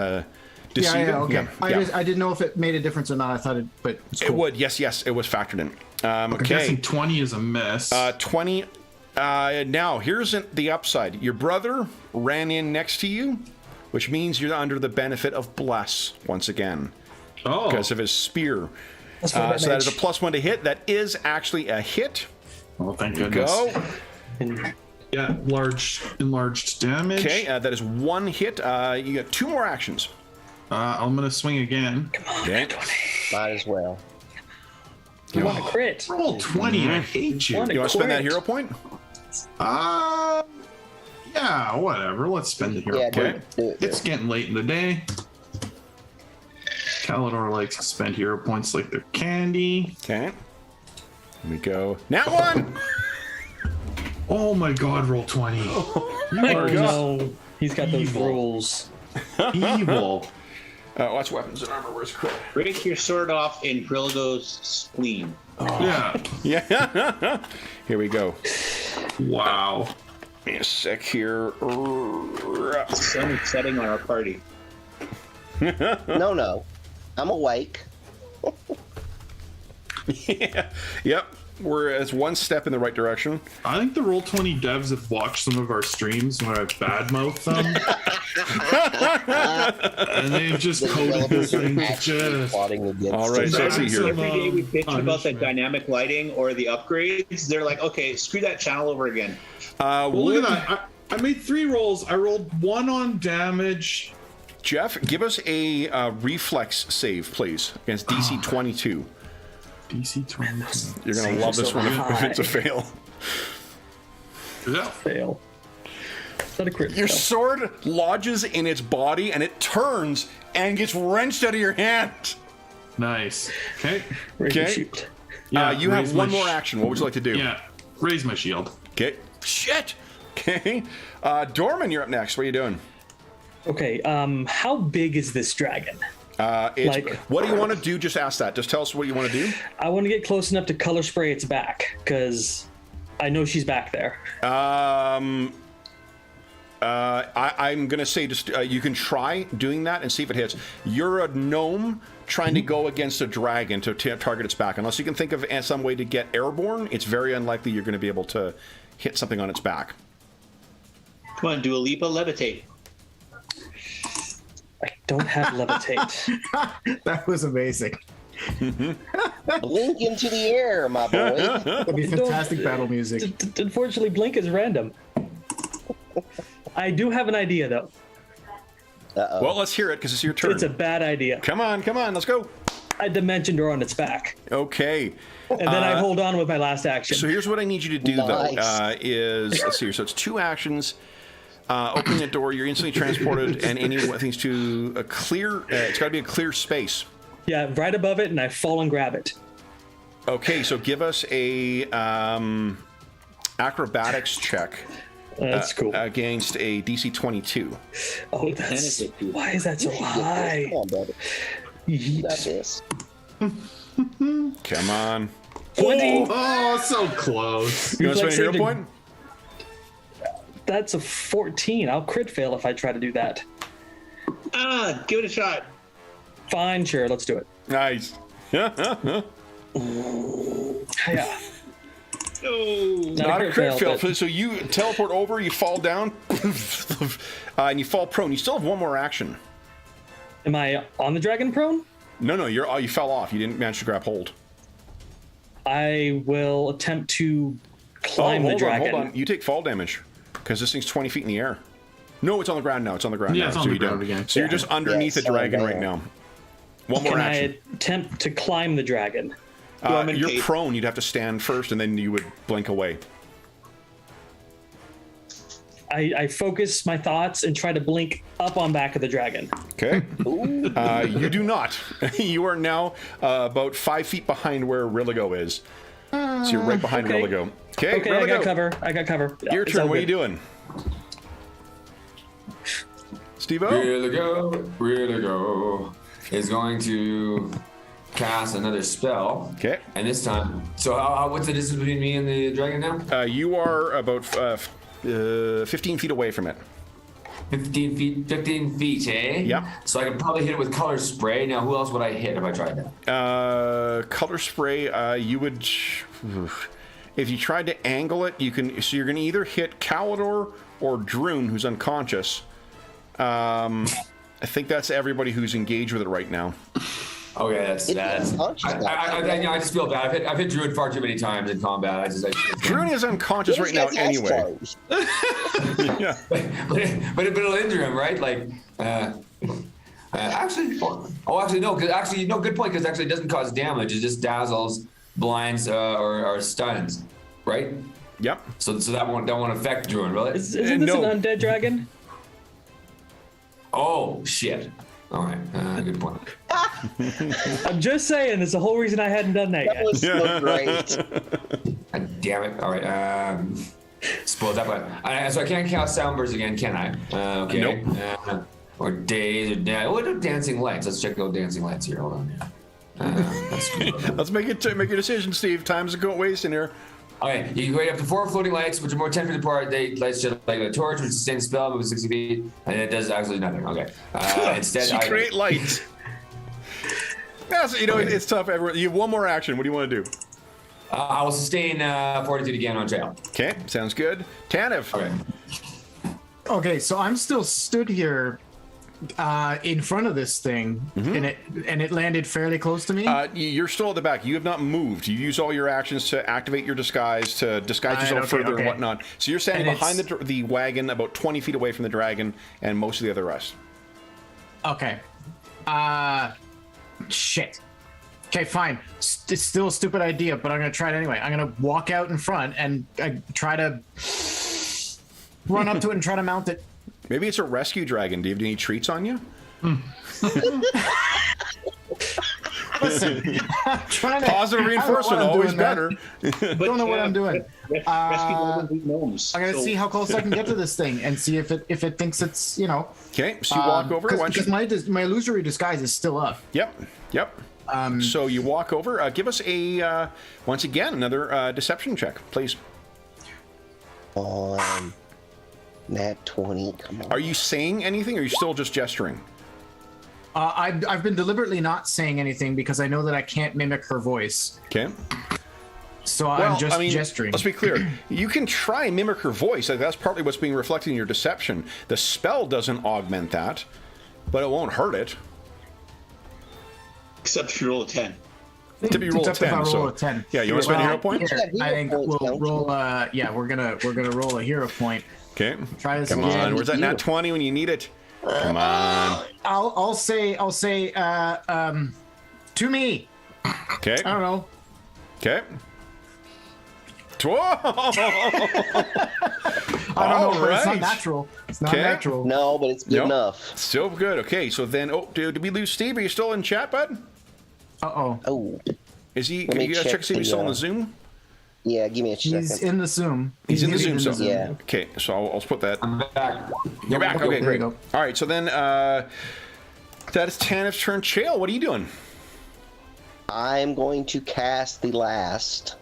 deceive him. Okay. Yeah. I didn't know if it made a difference or not. I thought it, but it's cool. It would. Yes, it was factored in. I'm Okay. guessing 20 is a miss. 20. Now, here's the upside. Your brother ran in next to you, which means you're under the benefit of bless once again because of his spear. So that is a +1 to hit. That is actually a hit. Oh, thank goodness. Go. Yeah, enlarged damage. Okay, that is 1 hit. You got 2 more actions. I'm gonna swing again. Okay. Might as well. You want a crit? Roll 20. I hate you. Wanna You want to spend that quit. hero point? Yeah, whatever. Let's spend the hero Yeah, point. do it. It's getting late in the day. Calidor likes to spend hero points like they're candy. Okay. Here we go. Now 1! Oh my god, roll 20. Oh no, he's got those Evil. rules. Evil. Watch weapons and armor. Where's crit? Break your sword off in Brilgo's spleen. Yeah. Yeah. Here we go. Wow. Give me a sec here. The sun is setting on our party. No. I'm awake. Yeah. Yep. It's 1 step in the right direction. I think the Roll20 devs have watched some of our streams when I've badmouthed them. And they've just The coded developers this are thing actually just. plotting against All right, us. so let's see here. Every day we bitch about the punishment. dynamic lighting or the upgrades. They're like, okay, screw that channel over again. Well, look at that. I made 3 rolls. I rolled 1 on damage. Jeff, give us a reflex save, please, against DC 22. DC 20. You're going to love this one if it's a fail. Yeah. Fail. Is that a crit? Your fail? sword lodges in its body and it turns and gets wrenched out of your hand. Nice. Okay. Where'd you Okay. shoot? Yeah, You raise have my 1 more action. What would you like to do? Yeah. Raise my shield. Okay. Shit. Okay. Dorman, you're up next. What are you doing? Okay. How big is this dragon? What do you want to do? Just ask that. Just tell us what you want to do. I want to get close enough to color spray its back because I know she's back there. I'm going to say just you can try doing that and see if it hits. You're a gnome trying to go against a dragon to target its back. Unless you can think of some way to get airborne, it's very unlikely you're going to be able to hit something on its back. Come on, Dua Lipa, levitate. I don't have levitate. That was amazing. Blink into the air, my boy. That'd be fantastic battle music. Unfortunately, blink is random. I do have an idea though. Uh-oh. Well, let's hear it because it's your turn. It's a bad idea. Come on, let's go. I dimension door on its back, Okay. and then I hold on with my last action. So here's what I need you to do, Nice. though, is, let's see here, so it's 2 actions. Opening a door, you're instantly transported, and anything's to a clear, it's got to be a clear space. Yeah, right above it, and I fall and grab it. Okay, so give us a acrobatics check That's cool. against a DC 22. Oh, that's why is that so Come high? on, brother. You got Yeet. this. Come on. 20. Oh, so close. You want to spend a hero Reflex point? That's a 14. I'll crit fail if I try to do that. Give it a shot. Fine, sure, let's do it. Nice. Yeah. Not a crit fail. but So you teleport over, you fall down, and you fall prone. You still have 1 more action. am I on the dragon prone? No, you fell off. You didn't manage to grab hold. I will attempt to climb the dragon. Hold on. You take fall damage because this thing's 20 feet in the air. No, it's on the ground now. It's on the ground now. It's on so the you ground don't. again. So you're just underneath the dragon right there. now. One more Can action. I attempt to climb the dragon? I'm in You're cape. prone. You'd have to stand first, and then you would blink away. I focus my thoughts and try to blink up on back of the dragon. Okay. You do not. You are now about 5 feet behind where Rilligo is. So you're right behind okay. Rilligo. Okay, Okay, Rilligo. I got cover. Yeah, Your it's turn. all What are you good. doing? Steve-O? Really go. Is going to cast another spell. Okay. And this time, so what's the distance between me and the dragon now? You are about 15 feet away from it. 15 feet, eh? Yeah. So I could probably hit it with color spray. Now, who else would I hit if I tried that? Color spray, you would... If you tried to angle it, you can... So you're going to either hit Calidor or Droon, who's unconscious. I think that's everybody who's engaged with it right now. Okay, that's. I just feel bad. I've hit Druid far too many times in combat. Droon is unconscious right now anyway. Yeah. but it'll injure him, right? Like, actually, no. Because actually, no. Good point. Because actually, it doesn't cause damage. It just dazzles, blinds, or stuns, right? Yep. So that won't affect Druid, will it? Isn't this no. an undead dragon? Oh shit! All right, good point. I'm just saying, there's the whole reason I hadn't done that That yet. was so great. God damn it! All right. Suppose that one. So I can't cast Soundburst again, can I? Okay. Nope. Or days or what are dancing lights? Let's check out dancing lights here. Hold on. That's cool. Let's make your decision, Steve. Time's going wasting here. Okay, you can go up to 4 floating lights, which are more 10 feet apart. They lights just like a torch, which sustains the spell, moves 60 feet, and it does absolutely nothing. Okay. Instead, You create lights. Yes, it's tough. Everyone, you have one more action. What do you want to do? I will sustain fortitude again on trail. Okay, sounds good. Tanev. Okay. Okay, so I'm still stood here in front of this thing, and it landed fairly close to me. You're still at the back. You have not moved. You use all your actions to activate your disguise, to disguise yourself further and whatnot. So you're standing And behind the wagon, about 20 feet away from the dragon, and most of the other rest. Okay. Shit. Okay, fine. It's still a stupid idea, but I'm gonna try it anyway. I'm gonna walk out in front and try to run up to it and try to mount it. Maybe it's a rescue dragon. Do you have any treats on you? Listen, I'm trying to, Positive reinforcement, always better. Don't know what I'm doing. Rescue dragons eat gnomes. I'm gonna see how close I can get to this thing and see if it thinks it's Okay, so you walk over. because my illusory disguise is still up. Yep. So you walk over. Give us once again another deception check, please. On Nat 20. Come on. Are you saying anything, or are you still just gesturing? I've been deliberately not saying anything because I know that I can't mimic her voice. Okay. So I'm just gesturing. Let's be clear. You can try and mimic her voice. Like, that's partly what's being reflected in your deception. The spell doesn't augment that, but it won't hurt it. Except if you roll a 10. To be roll a Except if 10. I roll So a 10. yeah, you want to spend a hero point? Here, I think we'll roll. Yeah, we're gonna roll a hero point. Okay. Try this Come again. on. Where's that nat 20 when you need it? Come on. I'll say to me. Okay. I don't know. Okay. I don't know, but it's not natural. It's not Okay. natural. No, but it's good Nope. enough. Still good. Okay, so then, did we lose Steve? Are you still in chat, bud? Uh-oh. Oh, Is he? Let me You gotta check to see if he's still in the Zoom. yeah. Give me a second. He's in the Zoom. He's in the muted Zoom. So Yeah. Okay, so I'll put that. I'm back. You're back. Okay, there you great. go. All right, so then that is Tanif's turn. Chael, what are you doing? I'm going to cast the last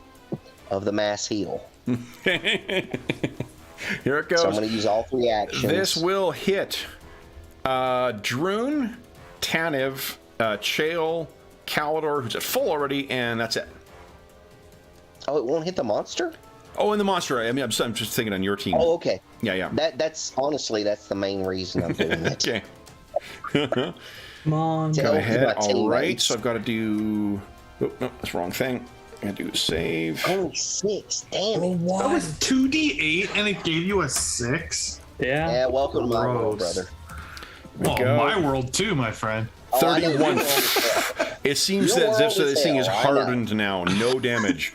of the mass heal. Here it goes. So I'm going to use all 3 actions. This will hit Droon, Taniv, Chael, Calidor, who's at full already, and that's it. Oh, it won't hit the monster? Oh, and the monster. I mean, I'm just thinking on your team. Oh, okay. Yeah. That's honestly, that's the main reason I'm doing it. Okay. Come on. To Go help ahead. my All right. teammates. So I've got to do. Oh, no, that's the wrong thing. I got to do a save. Only 6. Damn it. That was 2d8 and it gave you a 6? Yeah. Yeah, welcome to my world, Gross. brother. Well, go. my world too, my friend. Oh, I know 31. your world is hell. It seems Your that as if world is this thing is hell, I know. hardened now. No damage.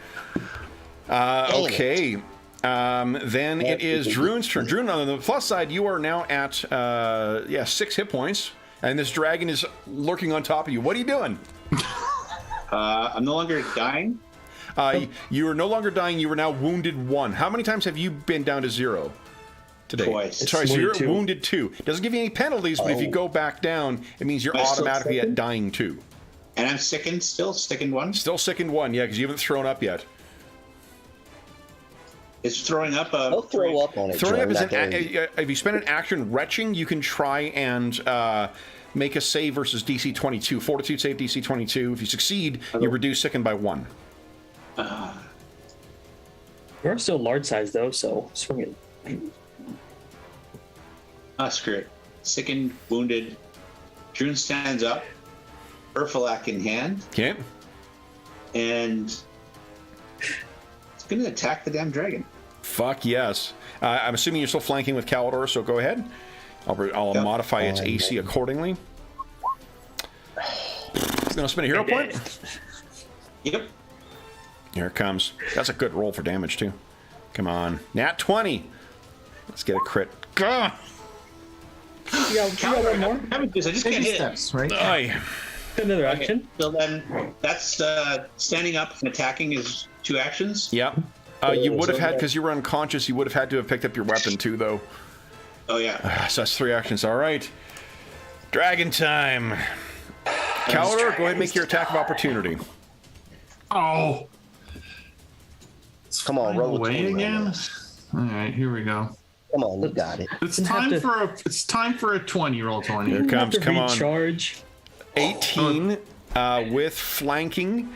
Okay. Then it is Drune's turn. Drune, on the plus side, you are now at 6 hit points, and this dragon is lurking on top of you. What are you doing? I'm no longer dying. You are no longer dying. You are now wounded 1. How many times have you been down to 0 today? Twice. Sorry, so Wounded you're 2. wounded 2. Doesn't give you any penalties, but if you go back down, it means you're Am I still automatically at sickened? dying 2. And I'm sickened still, sickened 1. Still sickened 1, yeah, because you haven't thrown up yet. Is throwing up a. Don't throw up on it, Throwing up Jordan. is I dare you. if you spend an action retching, you can try and make a save versus DC 22. Fortitude save DC 22. If you succeed, you reduce sickened by 1. You're still large size though, so swing it. Screw it. Sickened, wounded. Drune stands up, Urfalak in hand, Okay. and it's going to attack the damn dragon. Fuck yes. I'm assuming you're still flanking with Calidor, so go ahead. I'll Yep. modify its AC accordingly. Gonna spend a hero point? Yep. Here it comes. That's a good roll for damage, too. Come on. Nat 20. Let's get a crit. Gah! You got one more? I just can't Baby hit it. steps, right? Aye. Another Okay, action. so then that's standing up and attacking is 2 actions. Yep. You would have had, because you were unconscious, you would have had to have picked up your weapon, too, though. Oh, yeah. So that's 3 actions. All right. Dragon time. Calidor, go ahead and make your attack of opportunity. Oh. Come on, roll a away 20 on again. this. All right, here we go. Come on, you got it. It's Didn't have time to- for a 20 roll 20. Here it comes. Have to Come on. recharge. 18 with flanking.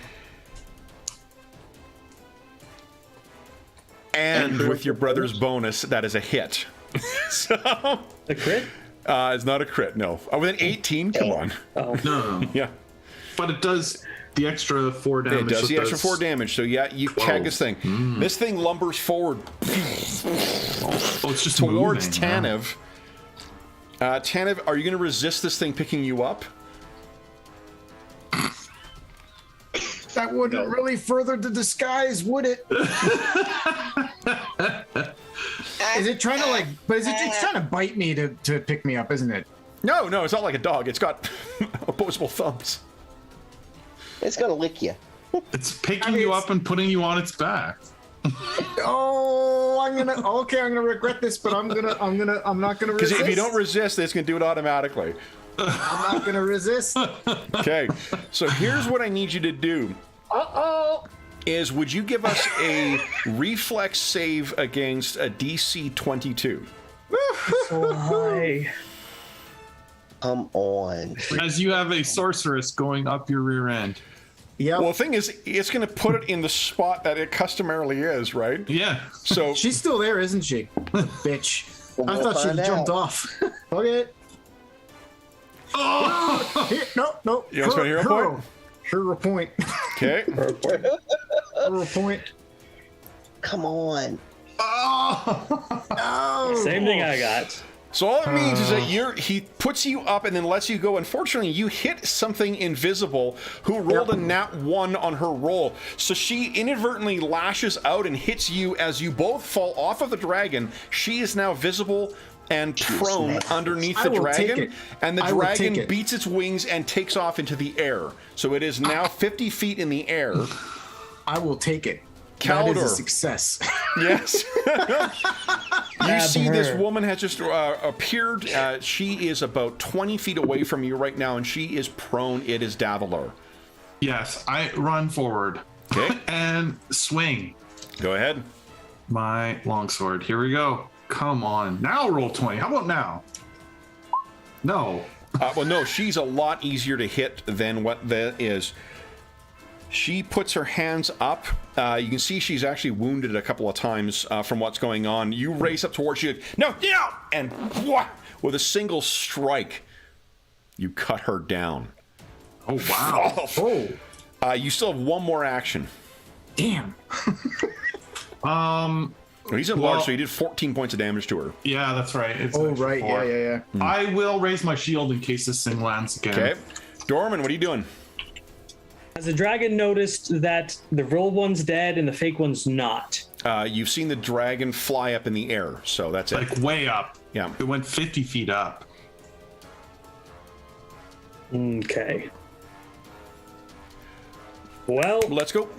And with your brother's bonus, that is a hit. So, A crit? it's not a crit, no. With an 18, come on. Oh. No, Yeah. but it does the extra 4 damage. It does so the extra 4 damage, so yeah, you tag this thing. This thing lumbers forward Oh, it's just towards moving, yeah. Tanev. Tanev, are you going to resist this thing picking you up? That wouldn't really further the disguise, would it? Is it trying to like? But is it's trying to bite me to pick me up, isn't it? No, it's not like a dog. It's got opposable thumbs. It's gonna lick you. It's picking mean, you it's- up and putting you on its back. Oh, I'm gonna regret this, but I'm not gonna Because resist. if you don't resist, it's going to do it automatically. I'm not gonna resist. Okay, so here's what I need you to do. Is would you give us a reflex save against a DC 22? So high. Come on. As you have a sorceress going up your rear end. Yeah. Well, the thing is, it's going to put it in the spot that it customarily is, right? Yeah. So She's still there, isn't she? Bitch. Well, I we'll thought she find jumped out. off. Okay. Oh! No. You want to spend a hero point? Hero point. Okay. Hero point. Come on. Oh! Same thing I got. So all it means is that he puts you up and then lets you go. Unfortunately, you hit something invisible who rolled a nat 1 on her roll. So she inadvertently lashes out and hits you as you both fall off of the dragon. She is now visible and prone underneath the I will take dragon. it. And the I will take dragon it. beats its wings and takes off into the air. So it is now 50 feet in the air. I will take it. That is a Calidor. success. Yes. You Grab see this her. woman has just appeared. She is about 20 feet away from you right now, and she is prone. It is Davalor. Yes, I run forward. Okay. And swing Go ahead. my longsword. Here we go. Come on. Now roll 20. How about now? No. Well, no, she's a lot easier to hit than what that is. She puts her hands up. You can see she's actually wounded a couple of times from what's going on. You race up towards you. No, and with a single strike, You cut her down. Oh wow. Oh, You still have one more action. damn. He's in Well- large, so you did 14 points of damage to her. Yeah, that's right. It's Oh, actually right. 4. Yeah. I will raise my shield in case this thing lands again. Okay. Dorman, what are you doing? Has the dragon noticed that the real one's dead and the fake one's not? You've seen the dragon fly up in the air, so that's it. Like way up. Yeah. It went 50 feet up. Okay. Well, Let's go.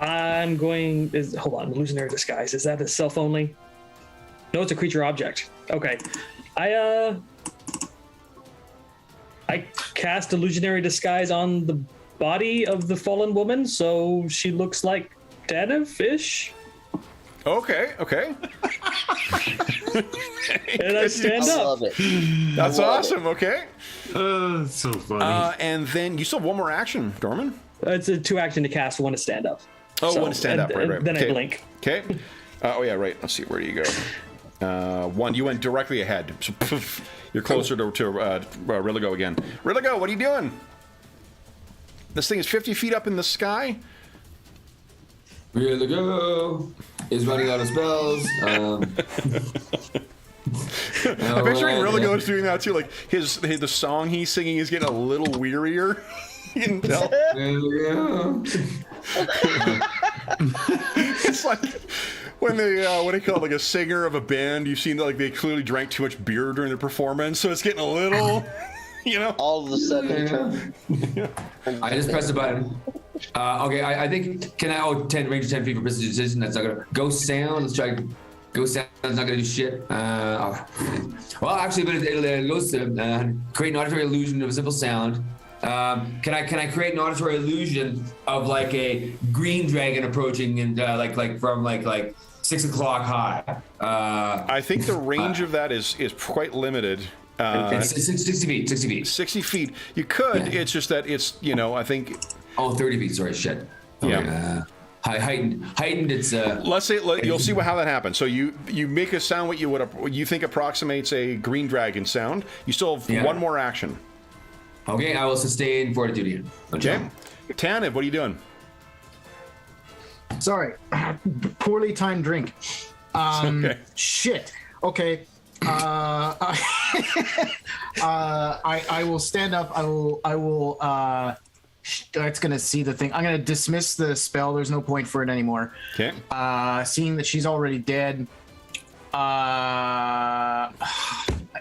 I'm going. Hold on, illusionary disguise. Is that a self only? No, it's a creature object. Okay, I cast illusionary disguise on the body of the fallen woman, so she looks like dead-ish. Okay. And I stand I up. love it. That's love awesome. Okay. It's so funny. And then you still have one more action, Dorman. It's a 2 action to cast, 1 to stand up. Oh, one to stand up. Right. Then Okay. I blink. Okay. Oh yeah, right. Let's see. Where do you go? One. You went directly ahead. So, poof, you're closer to Rilligo again. Rilligo, what are you doing? This thing is 50 feet up in the sky. Really go. Is running out of spells. I'm picturing Rilligo is doing that too. Like the song he's singing is getting a little wearier. You can tell. It's like when they what do you call it, like a singer of a band. You've seen like they clearly drank too much beer during the performance, so it's getting a little, you know. All of a sudden, I just pressed a button. Okay, I think, can I, 10, range of 10 feet for precision, that's not gonna, ghost sound, let's try, ghost sound, that's not gonna do shit. Well, actually, but it'll ghost, create an auditory illusion of a simple sound. Can I create an auditory illusion of like a green dragon approaching and like from like 6 o'clock high? I think the range of that is quite limited. It's 60 feet, 60 feet. 60 feet. You could. It's just that it's, I think. Oh, 30 feet, sorry, shit. Yeah. Okay, heightened, it's... Let's say, you'll see how that happens. So you make a sound what you think approximates a green dragon sound. You still have one more action. Okay, I will sustain fortitude again. Okay. Tanib, what are you doing? Sorry, poorly timed drink. Okay. Shit. Okay. I will stand up. I will. It's gonna see the thing. I'm gonna dismiss the spell. There's no point for it anymore. Okay. Seeing that she's already dead.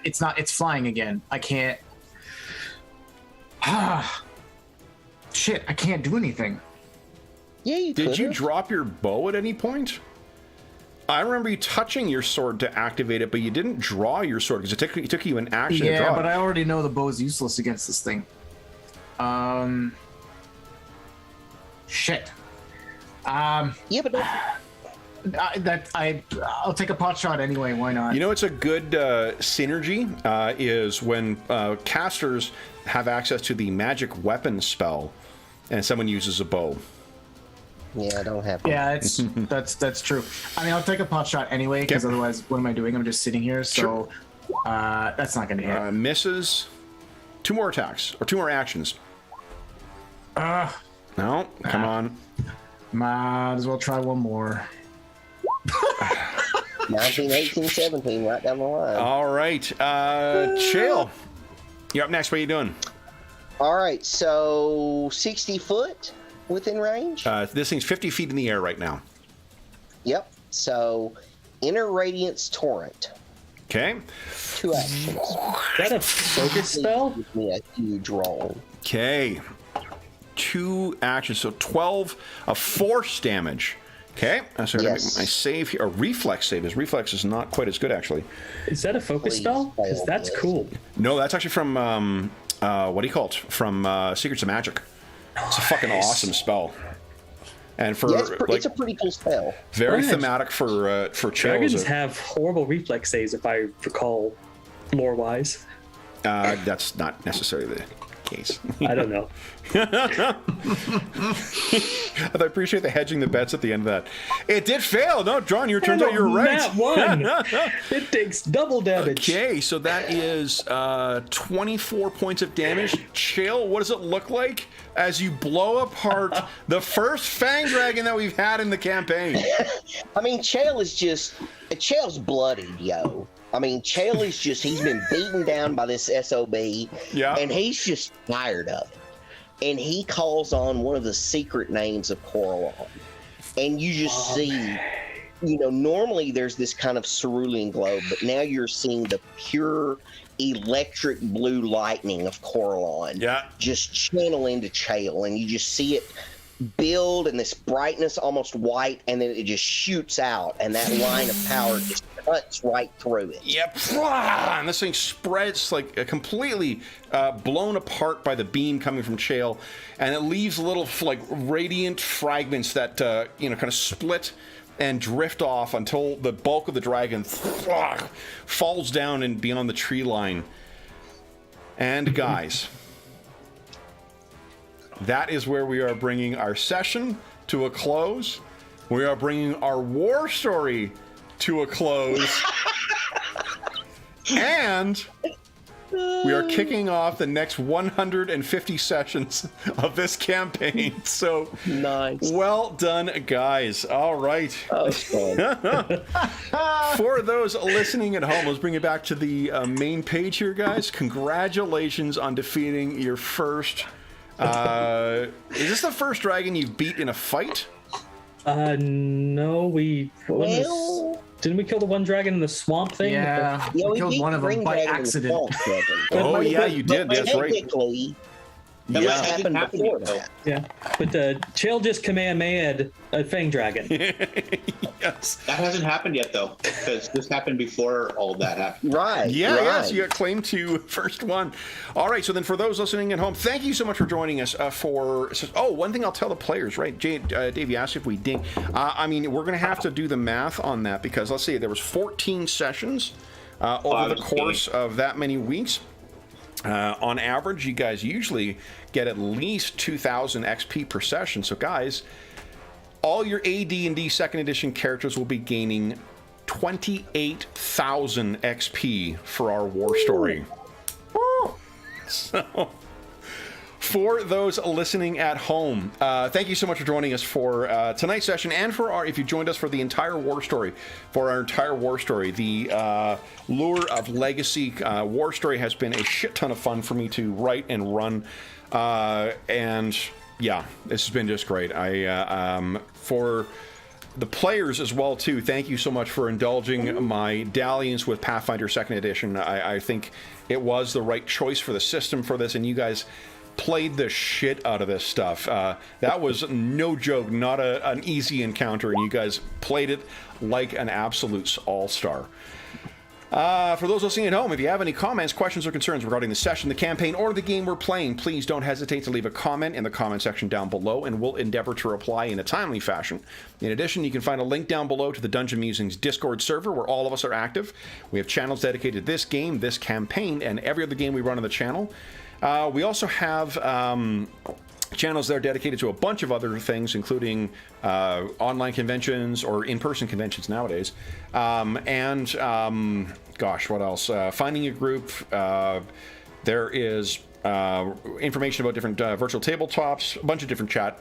It's not. It's flying again. I can't. Shit. I can't do anything. yeah, you Did you could've. drop your bow at any point? I remember you touching your sword to activate it, but you didn't draw your sword because it took you an action to Yeah, draw but it. I already know the bow's useless against this thing. Shit. Yeah, but I'll take a pot shot anyway. Why not? It's a good synergy is when casters have access to the magic weapon spell, and someone uses a bow. yeah, I don't have. Yeah, that's true. I mean, I'll take a pot shot anyway because otherwise, what am I doing? I'm just sitting here, so that's not gonna hit. Misses. 2 more attacks or 2 more actions. No, come on. Might as well try one more. 19, 18, 17, right down the line. All right, Chael, you're up next. What are you doing? All right, so 60 foot within range. This thing's 50 feet in the air right now. Yep. So, Inner Radiance Torrent. Okay. 2 actions. Is that a focus spell? Give me a huge roll. Okay. 2 actions, so 12 of force damage. Okay, so I'm gonna make my save here. A reflex save. His reflex is not quite as good, actually. Is that a focus Please spell? 'Cause fail that's this. cool. No, that's actually from what do you call it? From Secrets of Magic. It's a fucking awesome spell, and for Yeah, it's a pretty cool spell. very Right. thematic for Chael. Dragons have horrible reflex saves, if I recall, lore-wise. That's not necessarily the. case. I don't know. I appreciate the hedging the bets at the end of that. It did fail. No, John, you turns out you were right. Nat 1. It takes double damage. Okay, so that is 24 points of damage. Chill, what does it look like as you blow apart the first Fang Dragon that we've had in the campaign? I mean, Chael's bloodied, yo. I mean, Chael is he's been beaten down by this SOB, and he's just tired of it. And he calls on one of the secret names of Coralon. And you just see, normally there's this kind of cerulean glow, but now you're seeing the pure electric blue lightning of Coralon just channel into Chael. And you just see it build and this brightness almost white, and then it just shoots out, and that line of power just cuts right through it. Yep, and this thing spreads like completely blown apart by the beam coming from Chael, and it leaves little like radiant fragments that kind of split and drift off until the bulk of the dragon falls down and beyond the tree line. And guys, that is where we are bringing our session to a close. We are bringing our war story to a close. And we are kicking off the next 150 sessions of this campaign. So, nice. Well done, guys. All right. That was fun. For those listening at home, let's bring it back to the main page here, guys. Congratulations on defeating your first... is this the first dragon you've beat in a fight? No, didn't we kill the one dragon in the swamp thing? Yeah, we killed one of them by accident. Oh, yeah, you did. That's right. That happened before, though. Yeah, but Chael just Kamehameha a Fang Dragon. Yes. That hasn't happened yet, though, because this happened before all that happened. Right. Yeah, right. yes, you got claimed to first one. All right, so then for those listening at home, thank you so much for joining us one thing I'll tell the players, right? Dave, you asked if we ding. I mean, we're going to have to do the math on that because let's see, there was 14 sessions over the course of that many weeks. On average, you guys usually get at least 2,000 XP per session. So, guys, all your AD&D second edition characters will be gaining 28,000 XP for our war story. So, for those listening at home, thank you so much for joining us for tonight's session and if you joined us for the entire war story. For our entire war story, the Lure of Legacy war story has been a shit ton of fun for me to write and run. And yeah, this has been just great. For the players as well too, thank you so much for indulging my dalliance with Pathfinder 2nd Edition. I think it was the right choice for the system for this, and you guys played the shit out of this stuff. That was no joke, not an easy encounter, and you guys played it like an absolute all-star. For those listening at home, if you have any comments, questions, or concerns regarding the session, the campaign, or the game we're playing, please don't hesitate to leave a comment in the comment section down below, and we'll endeavor to reply in a timely fashion. In addition, you can find a link down below to the Dungeon Musings Discord server, where all of us are active. We have channels dedicated to this game, this campaign, and every other game we run on the channel. We also have channels that are dedicated to a bunch of other things, including online conventions or in-person conventions nowadays. Gosh, what else? Finding a group. There is information about different virtual tabletops, a bunch of different chat.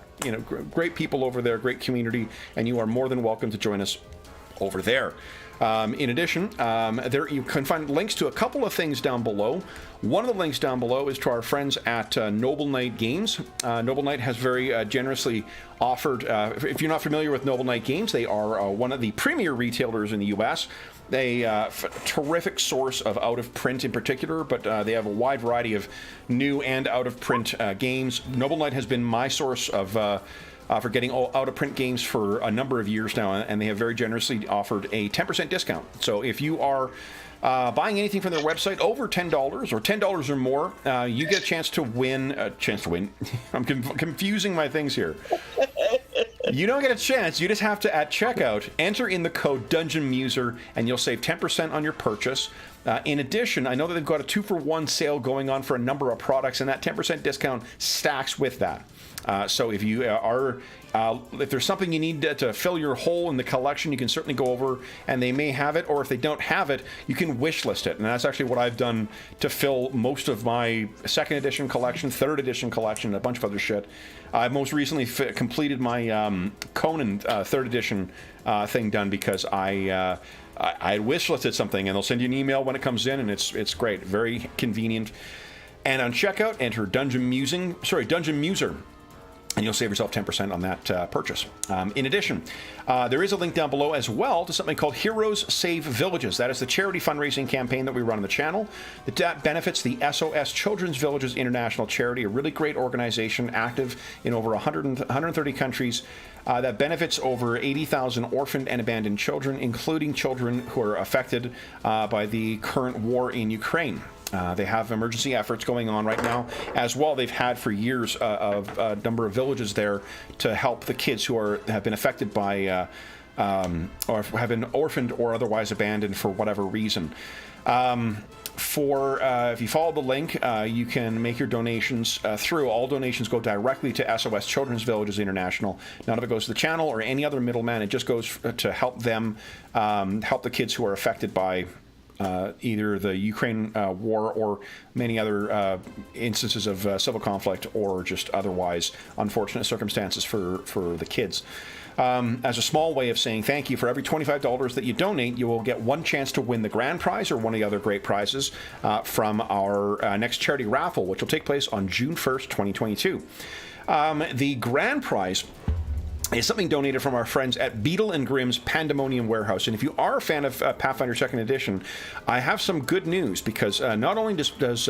Great people over there, great community, and you are more than welcome to join us over there. In addition, there you can find links to a couple of things down below. One of the links down below is to our friends at Noble Knight Games. Noble Knight has very generously offered, if you're not familiar with Noble Knight Games, they are one of the premier retailers in the U.S., a terrific source of out-of-print in particular, but they have a wide variety of new and out-of-print games. Noble Knight has been my source of for getting out-of-print games for a number of years now, and they have very generously offered a 10% discount. So if you are buying anything from their website over $10 or $10 or more, you get a chance to win. I'm confusing my things here. You don't get a chance. You just have to, at checkout, enter in the code DungeonMuser, and you'll save 10% on your purchase. In addition, I know that they've got a 2-for-1 sale going on for a number of products, and that 10% discount stacks with that. So if you if there's something you need to fill your hole in the collection, you can certainly go over and they may have it, or if they don't have it, you can wish list it. And that's actually what I've done to fill most of my 2nd edition collection, 3rd edition collection, and a bunch of other shit. I most recently completed my Conan 3rd edition thing done because I wish listed something, and they'll send you an email when it comes in, and it's great, very convenient. And on checkout, enter DungeonMuser, and you'll save yourself 10% on that purchase. In addition, there is a link down below as well to something called Heroes Save Villages. That is the charity fundraising campaign that we run on the channel that benefits the SOS Children's Villages International Charity, a really great organization active in over 130 countries that benefits over 80,000 orphaned and abandoned children, including children who are affected by the current war in Ukraine. They have emergency efforts going on right now as well. They've had for years of a number of villages there to help the kids who have been affected by or have been orphaned or otherwise abandoned for whatever reason. If you follow the link, you can make your donations through. All donations go directly to SOS Children's Villages International. None of it goes to the channel or any other middleman. It just goes to help them, help the kids who are affected by either the Ukraine war or many other instances of civil conflict or just otherwise unfortunate circumstances for the kids. As a small way of saying thank you, for every $25 that you donate, you will get one chance to win the grand prize or one of the other great prizes from our next charity raffle, which will take place on June 1st, 2022. The grand prize is something donated from our friends at Beetle and Grimm's Pandemonium Warehouse. And if you are a fan of Pathfinder 2nd Edition, I have some good news, because not only does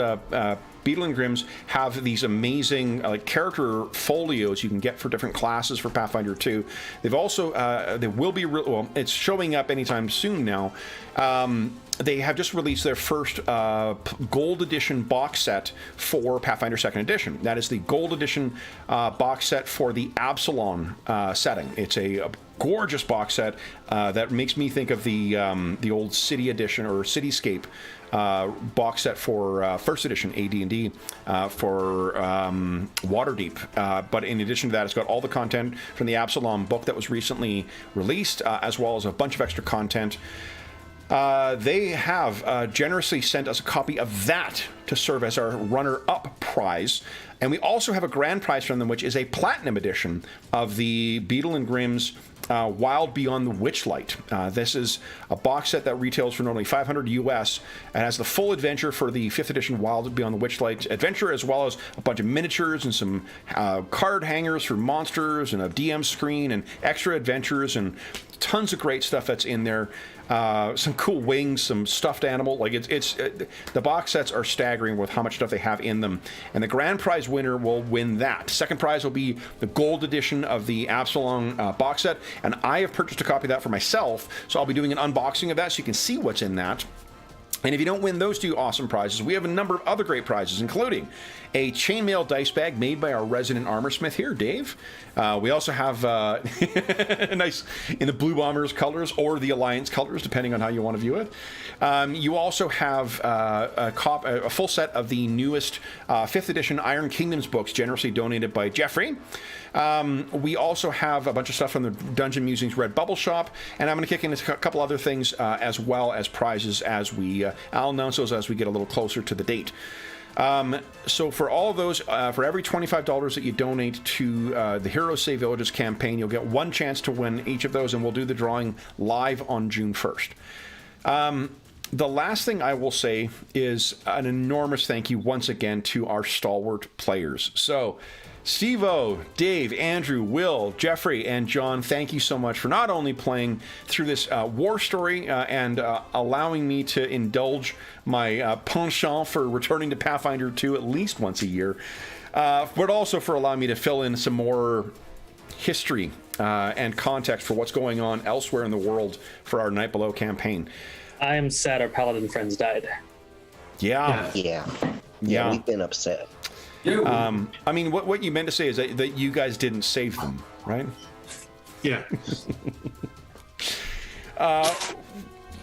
Beetle and Grimm's have these amazing character folios you can get for different classes for Pathfinder 2. They've also, they will be, it's showing up anytime soon now. They have just released their first Gold Edition box set for Pathfinder 2nd Edition. That is the Gold Edition box set for the Absalom setting. It's a gorgeous box set that makes me think of the old City Edition or Cityscape box set for 1st edition AD&D for Waterdeep. But in addition to that, it's got all the content from the Absalom book that was recently released, as well as a bunch of extra content. They have generously sent us a copy of that to serve as our runner-up prize. And we also have a grand prize from them, which is a platinum edition of the Beetle and Grimm's Wild Beyond the Witchlight. This is a box set that retails for normally $500 US and has the full adventure for the 5th edition Wild Beyond the Witchlight adventure, as well as a bunch of miniatures and some card hangers for monsters and a DM screen and extra adventures and tons of great stuff that's in there. Some cool wings, some stuffed animal. Like the box sets are staggering with how much stuff they have in them. And the grand prize winner will win that. Second prize will be the gold edition of the Absalom box set. And I have purchased a copy of that for myself. So I'll be doing an unboxing of that so you can see what's in that. And if you don't win those two awesome prizes, we have a number of other great prizes, including a chainmail dice bag made by our resident armorsmith here, Dave. We also have nice in the Blue Bombers colors or the Alliance colors, depending on how you want to view it. You also have a full set of the newest 5th edition Iron Kingdoms books, generously donated by Jeffrey. We also have a bunch of stuff from the Dungeon Musings Red Bubble Shop, and I'm going to kick in a couple other things as well as prizes as I'll announce those as we get a little closer to the date. So for all of those, for every $25 that you donate to the Heroes Save Villages campaign, you'll get one chance to win each of those, and we'll do the drawing live on June 1st. The last thing I will say is an enormous thank you once again to our stalwart players. So Steve-O, Dave, Andrew, Will, Jeffrey, and John, thank you so much for not only playing through this war story and allowing me to indulge my penchant for returning to Pathfinder 2 at least once a year, but also for allowing me to fill in some more history and context for what's going on elsewhere in the world for our Night Below campaign. I am sad our paladin friends died. Yeah, we've been upset. I mean, what you meant to say is that you guys didn't save them, right? Yeah.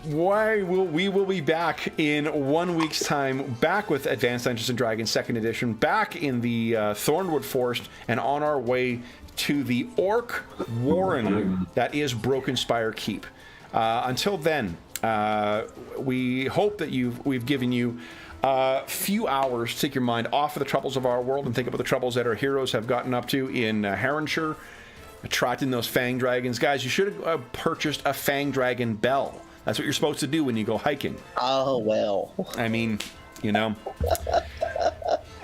We will be back in 1 week's time, back with Advanced Dungeons & Dragons 2nd Edition, back in the Thornwood Forest, and on our way to the Orc Warren that is Broken Spire Keep. Until then, we hope that we've given you a few hours to take your mind off of the troubles of our world and think about the troubles that our heroes have gotten up to in Heronshire, attracting those fang dragons. Guys, you should have purchased a fang dragon bell. That's what you're supposed to do when you go hiking. Oh, well. I mean, you know.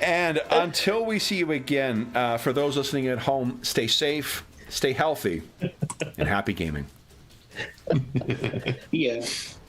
And until we see you again, for those listening at home, stay safe, stay healthy, and happy gaming. Yeah.